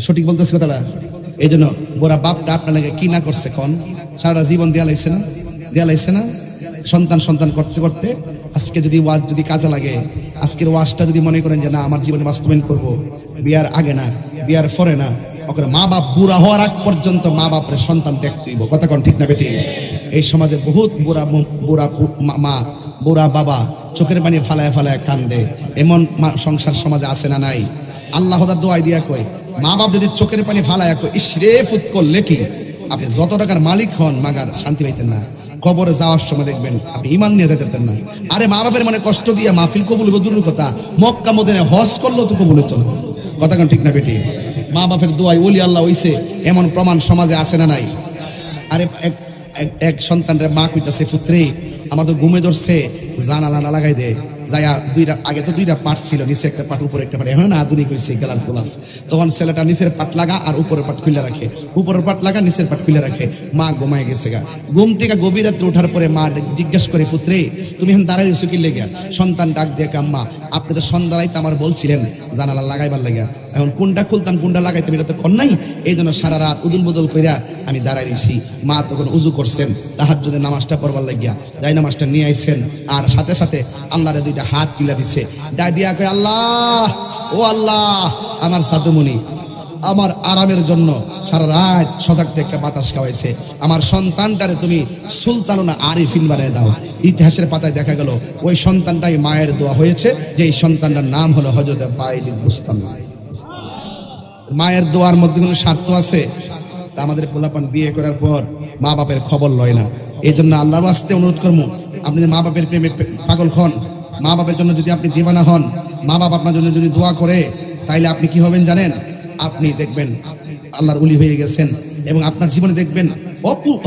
সঠিক বলতেছি কথাটা? এই জন্য গোরা বাপটা আপনার লাগে কি না করছে কন? সারা জীবন দেয়া লাগছে না, দেয়া লাগছে না? সন্তান সন্তান করতে করতে আজকে যদি ওয়াজ যদি কাজে লাগে, আজকের ওয়াজটা যদি মনে করেন যে না আমার জীবনে বাস্তবায়ন করব, বিয়ার আগে না, বিয়ার পরে না, ওখানে মা বাপ বুড়া হওয়ার আগ পর্যন্ত মা বাপের সন্তান দেখতে হইব। কথা কোন ঠিক না বেটি? এই সমাজে বহুত বুড়া বুড়া মা বুড়া বাবা চোখের পানি ফালায় ফালায় কান্দে, এমন সংসার সমাজে আছে না নাই? আল্লাহ তার দোয়াই দিয়া কই, মা বাপ যদি চোখের পানি ফালায় কই ইসরে ফুত করলে কি আপনি যত টাকার মালিক হন মাগার শান্তি পাইতেন না। কবরে যাওয়ার সময় দেখবেন আপনি ইমান নিয়ে যেতে পারতেন না। আরে মা বাপের মানে কষ্ট দিয়া মাহফিল কবুল হইব দূরের কথা, মক্কা মদিনায় হজ করলেও তো কবুল হইতো না। কথা কোন ঠিক না বেটি? মা বাপের দোয়াই ওলি আল্লাহ হইছে, এমন প্রমাণ সমাজে আছে না নাই? আরে এক সন্তানরে মা কইতাছে, পুত্রে আমার তো ঘুমে ধরছে, জানালা না লাগাই দে। যাইয়া দুইটা, আগে তো দুইটা পাট ছিল, নিচে একটা পাট উপরে একটা পাট, এখন আধুনিক হয়েছে গ্লাস গোলাস। তখন ছেলেটা নিচের পাট লাগা আর উপরের পাট খুলে রাখে, উপরের পাট লাগা নিচের পাট খুলে রাখে। মা ঘুমায় গেছে গা। ঘুম থেকে গভীর রাত্রে ওঠার পরে মা জিজ্ঞেস করে, পুত্রে তুমি এখন দাঁড়াই রয়েছো কি লেগে? সন্তান ডাক দিয়ে, আম্মা আপনি তো সন্ধ্যারাইতে আমার বলছিলেন জানালা লাগাইবার লেগে, এখন কোনটা খুলতাম কোনটা লাগাইতাম এটা তো কর নাই, এই জন্য সারা রাত উদুল বদল কইরা আমি দাঁড়াই রয়েছি। মা তখন উজু করছেন, তাহাজ্জুদের নামাজটা পড়বার লাগিয়া যাই নামাজটা নিয়ে আইছেন, আর সাথে সাথে আল্লাহরে দুইটা হাত তুলে দিছে, ডাক দিয়া কই, আল্লাহ ও আল্লাহ, আমার সাধুমণি আমার আরামের জন্য সারা রাত সজাগ থেকে বাতাস খাওয়াইছে, আমার সন্তানটারে তুমি সুলতানুনা আরিফিন বানিয়ে দাও। ইতিহাসের পাতায় দেখা গেল ওই সন্তানটাই মায়ের দোয়া হয়েছে, যে এই সন্তানটার নাম হলো হযরত বাইলিদ বুস্তামি। মায়ের দোয়ার মধ্যে কোনো স্বার্থ আছে? তা আমাদের পোলাপান বিয়ে করার পর মা বাপের খবর লয় না। এই জন্য আল্লাহর ওয়াস্তে অনুরোধ করবো, আপনি যে মা বাপের প্রেমে পাগল হন, মা বাপের জন্য যদি আপনি দিওয়ানা হন, মা বাপ আপনার জন্য যদি দোয়া করে, তাইলে আপনি কি হবেন জানেন? আপনি দেখবেন আল্লাহর ওলি হয়ে গেছেন এবং আপনার জীবনে দেখবেন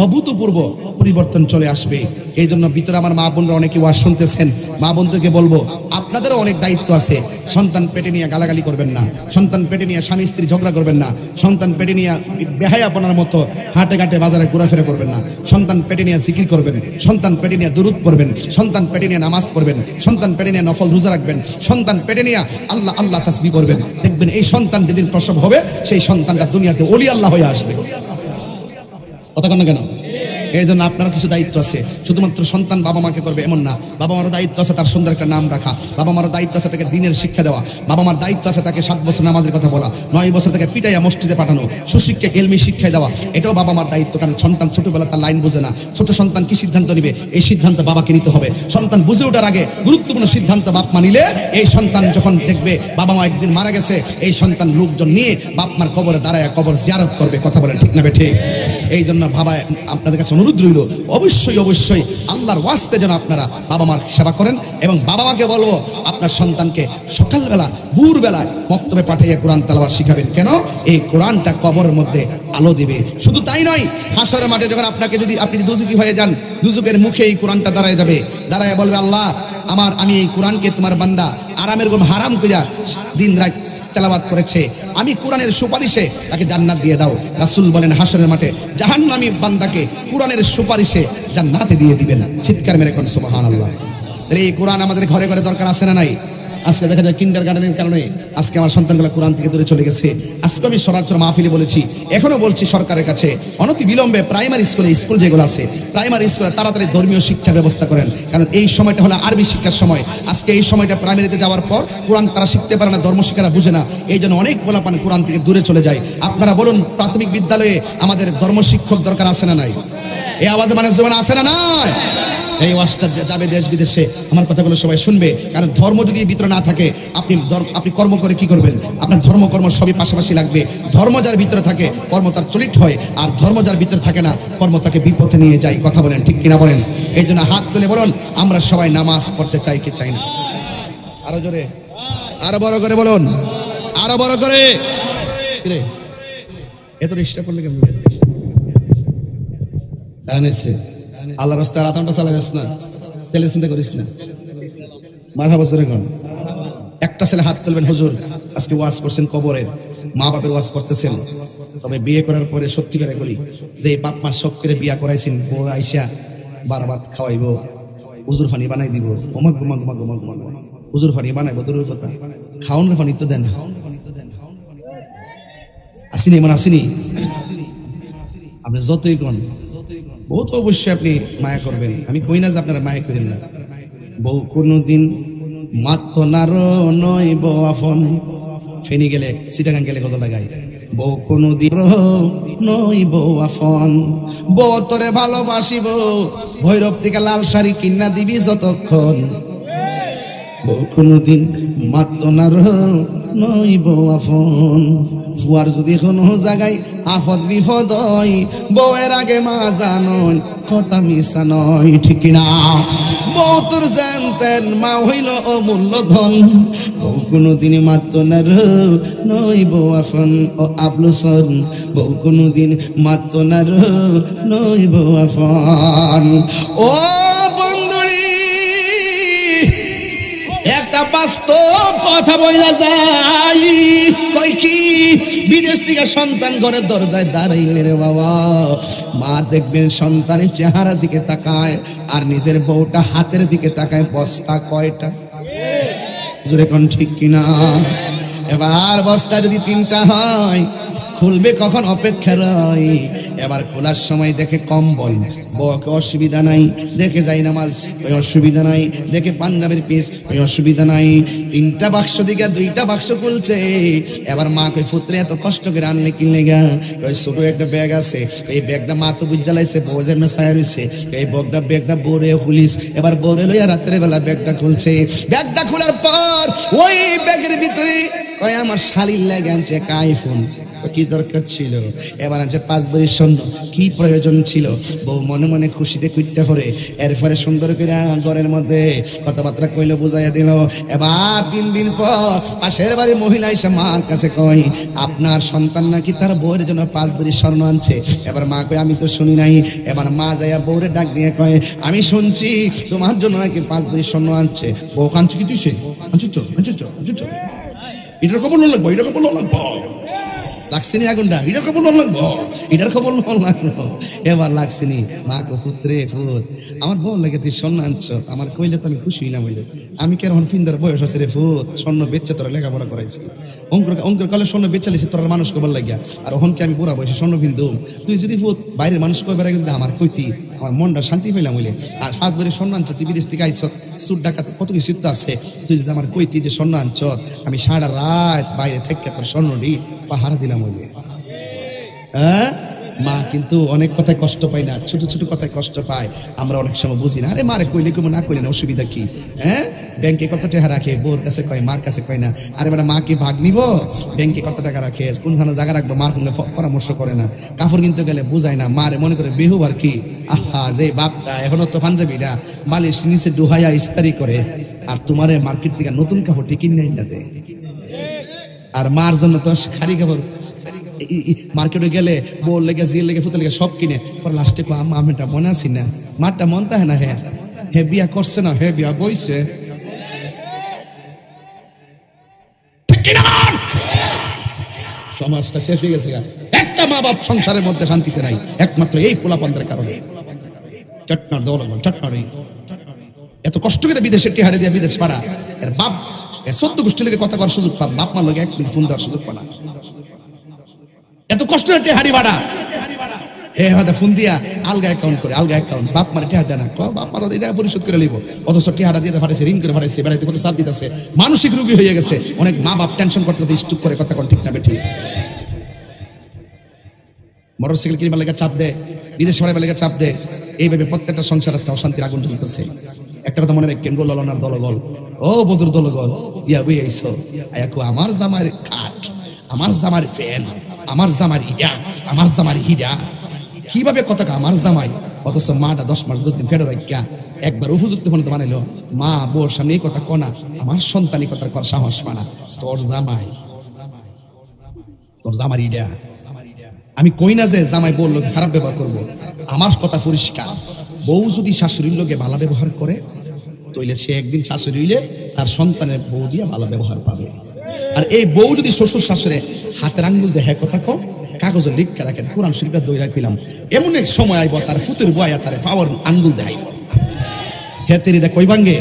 অভূতপূর্ব পরিবর্তন চলে আসবে। এই জন্য ভিতরে আমার মা বোনরা অনেকে ওয়াজ শুনতেছেন, মা বোনদেরকে বলবো আপনাদেরও অনেক দায়িত্ব আছে। সন্তান পেটে নিয়ে গালাগালি করবেন না, সন্তান পেটে নিয়ে স্বামী স্ত্রী ঝগড়া করবেন না, সন্তান পেটে নিয়ে বেহায়াপনার মতো হাটে ঘাটে বাজারে ঘোরাফেরা করবেন না, সন্তান পেটে নিয়ে জিকির করবেন, সন্তান পেটে নিয়ে দুরূদ পড়বেন, সন্তান পেটে নিয়ে নামাজ পড়বেন, সন্তান পেটে নিয়ে নফল রোজা রাখবেন, সন্তান পেটে নিয়ে আল্লাহ আল্লাহ তাসবিহ করবেন। দেখবেন এই সন্তান যেদিন প্রসব হবে, সেই সন্তানটা দুনিয়াতে ওলি আল্লাহ হয়ে আসবে। কথা কেন কেন? এই জন্য আপনার কিছু দায়িত্ব আছে। শুধুমাত্র সন্তান বাবা মাকে করবে এমন না, বাবা মারও দায়িত্ব আছে তার সুন্দর একটা নাম রাখা, বাবা মারও দায়িত্ব আছে তাকে দিনের শিক্ষা দেওয়া, বাবা মার দায়িত্ব আছে তাকে 7 বছর নামাজের কথা বলা, 9 বছর তাকে পিটাইয়া মসজিদে পাঠানো, সুশিক্ষা এলমি শিক্ষায় দেওয়া, এটাও বাবা মার দায়িত্ব। কারণ সন্তান ছোটবেলা তার লাইন বোঝে না, ছোট সন্তান কি সিদ্ধান্ত নিবে এই সিদ্ধান্ত বাবাকে নিতে হবে। সন্তান বুঝে ওঠার আগে গুরুত্বপূর্ণ সিদ্ধান্ত বাপ মা নিলে, এই সন্তান যখন দেখবে বাবা মা একদিন মারা গেছে, এই সন্তান লোকজন নিয়ে বাপ মার কবরে দাঁড়ায় কবর জিয়ারত করবে। কথা বলেন ঠিক না বেঠিক? এই জন্য বাবা আপনাদের কাছে অনুরোধ রইল, অবশ্যই অবশ্যই আল্লাহর ওয়াস্তে যেন আপনারা বাবা মার সেবা করেন। এবং বাবা মাকে বলবো আপনার সন্তানকে সকালবেলা ভোরবেলায় মক্তবে পাঠিয়ে কোরআন তেলাওয়াত শিখাবেন। কেন? এই কোরআনটা কবরের মধ্যে আলো দিবে। শুধু তাই নয়, হাসরের মাঠে যখন আপনাকে যদি আপনি দুজুকি হয়ে যান, দুজুকের মুখে এই কোরআনটা দাঁড়ায় যাবে, দাঁড়ায় বলবে আল্লাহ আমি এই কোরআনকে তোমার বান্দা আরামের ঘুম হারাম কইরা দিন রাত তেলাওয়াত করেছে, আমি কোরআনের সুপারিশে তাকে জান্নাত দিয়ে দাও। রাসূল বলেন হাসরের মাঠে জাহান্নামী বান্দাকে কোরআনের সুপারিশে জান্নাতে দিয়ে দিবেন। চিৎকার মেরে কোন সুবহানাল্লাহ। তাহলে এই কোরআন আমাদের ঘরে ঘরে দরকার আছে না নাই? আজকে দেখা যায় কিন্ডারগার্টেনের কারণে আজকে আমার সন্তানগুলো কোরআন থেকে দূরে চলে গেছে। আজকে আমি সরাসরি মাহফিলে বলেছি, এখনো বলছি সরকারের কাছে অনতি বিলম্বে প্রাইমারি স্কুল যেগুলো আছে, প্রাইমারি স্কুলে তাড়াতাড়ি ধর্মীয় শিক্ষার ব্যবস্থা করেন। কারণ এই সময়টা হলো আরবি শিক্ষার সময়। আজকে এই সময়টা প্রাইমারিতে যাওয়ার পর কোরআন তারা শিখতে পারে না, ধর্মশিক্ষারা বুঝে না, এই জন্য অনেক পোলাপান কোরআন থেকে দূরে চলে যায়। আপনারা বলুন, প্রাথমিক বিদ্যালয়ে আমাদের ধর্মশিক্ষক দরকার আছে না নাই? এই আওয়াজে মানে জবান আছে না নাই? এই ওয়াজটা যাবে দেশ বিদেশে, আমার কথাগুলো সবাই শুনবে। কারণ ধর্ম যদি ভিতরে না থাকে, আপনি কর্ম করে কি করবেন? আপনার ধর্ম কর্ম সবই পাশাপাশি লাগবে। ধর্ম যার ভিতরে থাকে কর্ম তার চলিত হয়, আর ধর্ম যার ভিতরে থাকে না কর্ম তাকে বিপথে নিয়ে যায়। কথা বলেন ঠিক কিনা বলেন? এই জন্য হাত তুলে বলুন, আমরা সবাই নামাজ পড়তে চাই কি চাই না? আরো জোরে, আরো বড় করে বলুন, আরো বড় করে। এত রিস্টা করলে কেমন? আল্লাহ রাস্তায় রাতানটা চালাইস না, তেলে চিন্তা করিস না। মারহাবা জোরে কোন। একটা ছেলে হাত তুলবেন, হুজুর আজকে ওয়াজ করছেন কবরের, মা বাপের ওয়াজ করতেছেন, তবে বিয়ে করার পরে সত্যি করে বলি যে বাপ মা শখ করে বিয়া করাইছেন, বউ আইসা বারবাত খাওয়াইবো, হুজুর ফানি বানাই দিব, ওমাক গুমাক গুমাক গুমাক গুমাক, হুজুর ফানি বানাইবো দূরের কথা, খাওয়ানোর ফানি তো দেন। আসিনি এমন আসিনি? আপনি যতই কোন বউ তো অবশ্যই আপনি মায়া করবেন, আমি কই না যে আপনারা মায়া করেন না। বউ কোনদিন মাত্র নারো নয় বউ আপন, ফেনি গেলে চিটাগাং গেলে গজল লাগাই, বউ কোনদিন নয় বউ আপন, বউ তোরে ভালোবাসিব ভৈরব থেকে লাল শাড়ি কিনা দিবি যতক্ষণ, বউ কোনদিন মাত্র নারো নয় বউ আপন, ফুয়ার যদি কোনো জায়গায় আফত বিপদ হয়, বউয়ের আগে মা জানন কথা মিশা নয়, ঠিক না? বউ তোর জানতেন মা হইল অমূল্য ধন, বউ কোনদিন মাত্র না নয় বউ আপন, ও আবলুসন বউ কোনদিন মাত্র না নয় বউ আপন। ও বন্ধুরি, একটা বাস্তব কথা বইলা যাই, কই কি বিদেশ থেকে সন্তান ঘরের দরজায় দাঁড়াইলে রে বাবা, মা দেখবেন সন্তানের চেহারার দিকে তাকায় আর নিজের বউটা হাতের দিকে তাকায়, বস্তা কয়টা? জোরে কোন ঠিক কিনা? এবার বস্তা যদি 3টা হয় খুলবে কখন অপেক্ষা রয়, এবার খোলার সময় দেখে কম্বল, বউকে অসুবিধা নাই, দেখে যাই নামাজ ওই অসুবিধা নাই, দেখে পাঞ্জাবের পিস ওই অসুবিধা নাই। 3টা বাক্স দিকে 2টা বাক্স খুলছে। এবার মা কই পুত্রে এত কষ্ট করে আনলে কিনলে গা? ওই ছোট একটা ব্যাগ আছে, এই ব্যাগটা মা তো বুঝ জ্বালাইছে, বউ যেন ছায়া রইছে, এই ব্যাগটা বউরে খুলিস। এবার বউরে লইয়া রাত্রে বেলা ব্যাগটা খুলছে। ব্যাগটা খোলার পর ওই ব্যাগের ভিতরে কয় আমার শালির লাগে আনছে একটা আইফোন। কি দরকার ছিল? এবার আনছে 5 ভরি স্বর্ণ। কি প্রয়োজন ছিল? বউ মনে মনে খুশিতে কুইটটা করে এরপরে সুন্দর করে ঘরের মধ্যে কথাবার্তা কইলো, বুঝাইয়া দিল। এবার 3 দিন পর পাশের বাড়ির মহিলা এসে মার কাছে কয় আপনার সন্তান নাকি তার বউয়ের জন্য 5 ভরি স্বর্ণ আনছে। এবার মা কয় আমি তো শুনি নাই। এবার মা যাইয়া বউরে ডাক দিয়ে কয় আমি শুনছি তোমার জন্য নাকি 5 ভরি স্বর্ণ আনছে। বউ কাঁদছে, কি তুইছে? আনছি তো এটার খবর লাগবো, এটার খবর লাগবো, লাগছেনি আগুনটা, এটার খবর লাগবো, এটার খবর লাগবো। এবার লাগছেনি। মা কো পুত্রে ফুত আমার বউ লাগে তুই স্বর্ণ আনছ, আমার কইলে তো আমি খুশি হইলাম। হইলে আমি কে এখন ফিন্দার বয়স আছে রে ফুত, স্বর্ণ বেচে তোরা লেখাপড়া করাইছি, অঙ্কের কালে স্বর্ণ বেচালিছি তোর মানুষ কবার লাগিয়া, আর ওহনকে আমি বুড়া বয়সে স্বর্ণ ফিন্দুম। তুই যদি ফুত বাইরের মানুষ কবার আগে যদি আমার কইতি, আমার মনটা শান্তি পেলাম। হইলে আর 5 ভরি স্বর্ণ আনছ, তুই বিদেশ থেকে আইছ, সুট ডাকাতে কত কিছু তো আছে, তুই যদি আমার কইতি যে স্বর্ণ আনছ, আমি সারা রাত বাইরে থেকে তোর স্বর্ণটি পাহারা দিলাম। হইলে হ্যাঁ, মা কিন্তু অনেক কথায় কষ্ট পায় না, ছোট ছোট কথায় কষ্ট পায়, আমরা অনেক সময় বুঝি না। আরে মারে কইলে কেমন না কইলে না, অসুবিধা কি? হ্যাঁ, ব্যাংকে কত টাকা রাখে, বউর কাছে কয়, মার কাছে কয় না। আরে বেটা মা কি ভাগ নিব? ব্যাংকে কত টাকা রাখে, কোনখানে জায়গা রাখবো, মার সঙ্গে পরামর্শ করে না। কাপড় কিনতে গেলে বুঝায় না, মারে মনে করে বেহু আর কি। আহা, যে বাপটা এখনো তো পাঞ্জাবিটা বালিশ নিচে ডুহাইয়া ইস্তারি করে, আর তোমারে মার্কেট থেকে নতুন কাপড় কিনে নাই না দে। আর মার জন্য তো খালি কাপড় মার্কেটে গেলে বউর লেগে, জিয়ের লেগে, ফুতের লেগে সব কিনে, পরে লাস্টে কো আম্মা আমি এটা মনে আছি না, মারটা মন তাহে না। হ্যাঁ হে বিয়া করছে না, হে বিয়া বইছে। সমাজটা শেষ হয়ে গেছে। একটা মা বাপ সংসারের মধ্যে শান্তিতে নাই, একমাত্র এই পোলাপানদের কারণে। চটনার দৌড়ানো, চটনার এত কষ্ট করে বিদেশের টিহারে দিয়ে বিদেশ পাড়া, এর বাপ 14 গোষ্ঠী লেগে কথা করার সুযোগ পাব, বাপ মার লোক 1 মিনিট ফোন দেওয়ার সুযোগ পানা। এত কষ্ট করে টিহারি ভাড়া, হে হয়তো ফোন দিয়া আলগা অ্যাকাউন্ট করে, আলগা অ্যাকাউন্ট, বাপ মারে টিহা দেয় না, বাপ মারা এটা পরিশোধ করে লিব, অথচ টিহাটা দিয়ে ফাটাইছে, ঋণ করে ফাটাইছে, বেড়াইতে করে চাপ দিতেছে, মানসিক রোগী হয়ে গেছে। অনেক মা বাপ টেনশন করতে স্টুক করে কথা কোন ঠিক না বেঠি। মোটরসাইকেল কিনবার লেগে চাপ দেয়, বিদেশ পড়াবার লেগে চাপ দেয়, এইভাবে প্রত্যেকটা সংসার আজকে অশান্তির আগুন জ্বলতেছে। একটা কথা মনে রাখেন, গোলনার দলগল, ও বদুর দলগল, ইয়া বই আইসো আয়াকু আমার জামার কাঠ, আমার জামার ফ্যান, আমার জামার হিডা, আমার জামার হিডা, কিভাবে কথা আমার জামাই, অথচ মাটা 10 মাস 10 দিন ফেরত রাখিয়া একবার উপযুক্ত ফোন তো বানাইলো, মা বোর সামনে এই কথা কনা, আমার সন্তানই কথা কর সাহস পানা, তোর জামাই, তোর জামার হিডা। আমি কই না যে জামাই বউর লোকে খারাপ ব্যবহার করব, আমার কথা পরিষ্কার, বউ যদি শাশুড়ির লোকে ভালো ব্যবহার করে, তাইলে সে একদিন শাশুড়ি হইলে তার সন্তানের বউ দিয়ে ভালো ব্যবহার পাবে। আর এই বউ যদি শ্বশুর শাশুড়ে হাতের আঙ্গুল দেহে কথা কো, কাগজে লিখে রাখেন, কোরআন শরীফটা দই রাখিলাম, এমন এক সময় আইব তার ফুতের বয়া তারে পাওয়ার আঙ্গুল দেখাইব। খেতেরিটা কই ভাঙ্গে,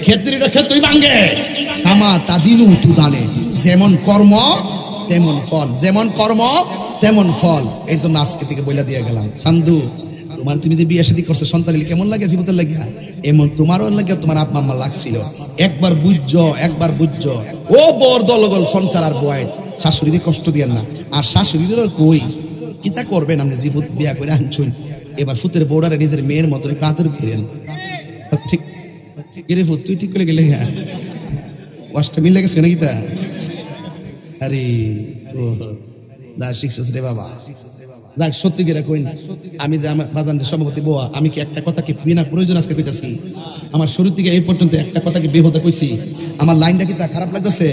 খেতেরিটা খেতই ভাঙ্গে, তামা তাদিনু তুদানে, যেমন কর্ম তেমন ফল, যেমন কর্ম তেমন ফল। এই জন্য আজকে থেকে বইলা দিয়ে গেলাম, সান্দু তোমার তুমি যে বিয়ে শাদী করছো, সন্তানের কেমন লাগে, জীবতের লাগে এমন তোমারও লাগে, তোমার আব্বা আম্মা লাগছিল। একবার বুঝছো, একবার বুঝছো, ও বর দলগল সঞ্চার আর বয়, শাশুড়ির কষ্ট দিয়েন না। আর শাশুড়ির কই কিতা করবেন, আপনি জীবত বিয়া করে আনছুন, এবার ফুতের বউডারে নিজের মেয়ের মতো কাতর করেন। ঠিক রে ফুত, তুই ঠিক করে গেলে হ্যাঁ, ওয়াশটা মিলে গেছে নাকি তা? আরে দা শিখছিস রে বাবা, যাক সত্যি করে কই না, আমি যে আমার বাজানদের সভাপতি বোয়া, আমি কি একটা কথা কি বিনা প্রয়োজন আজকে কইতাছি? আমার শুরু থেকে এই পর্যন্ত একটা কথা কি বেহুদা কইছি? আমার লাইনটা কি তা খারাপ লাগতেছে?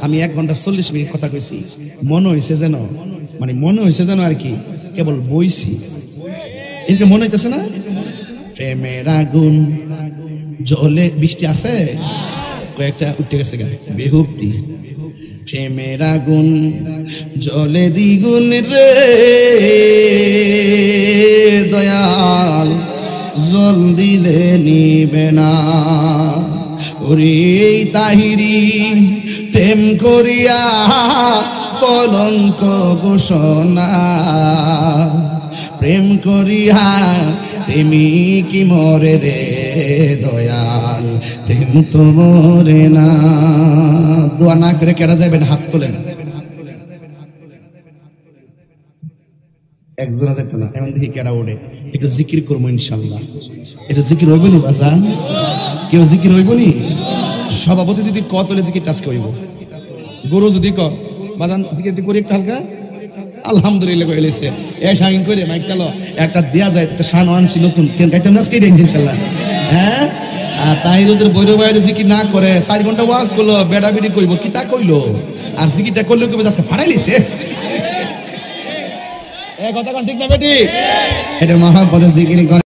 আমি 1 ঘন্টা 40 মিনিট কথা কইছি, মনে হয়েছে যেন, মানে মনে হয়েছে যেন আর কি কেবল বইছি, এদিকে মনে হইতেছে না? প্রেমের আগুন জলে, বৃষ্টি আছে কয়েকটা উঠে গেছে গা, বেহুবটি, প্রেমের আগুন জলে দ্বিগুণ রে দয়াল, জল দিলে নিবে না। ওরে তাহিরি প্রেম করিয়া কলঙ্ক ঘোষণা, প্রেম করিয়া প্রেমিকি মরে রে দয়াল, প্রেম তো মরে না। দোয়া না করে কেডা যাবেন হাত তোলেন। একজনা যেত না, এমন দেখি কেডা ওঠে। একটু জিকির করবো ইনশাল্লাহ। একটু জিকির হইব নি বাজান? কেউ জিকির হইব নি? সভাপতি যদি ক তোলে জিকির টাচকে হইব। গরু যদি ক বাজান জিকির করি একটু হালকা আলহামদুলিল্লাহ কইলেছে এ শাইন করে মাইকটা লো একটা দেয়া যায়, একটা শান আনছি নতুন কেন গাইতাম না আজকে ইনশাআল্লাহ। হ্যাঁ, আর তাই রোজের বৈরব ভাই জিকির না করে 4 ঘন্টা ওয়াজ করলো, বেড়া বেড়ি কইব কি তা কইলো, আর জিকিরটা করলে কইবে আজকে ফাড়াই লিছে। এ কথা কোন ঠিক না বেটি? এটা মহাপদে জিকির করে।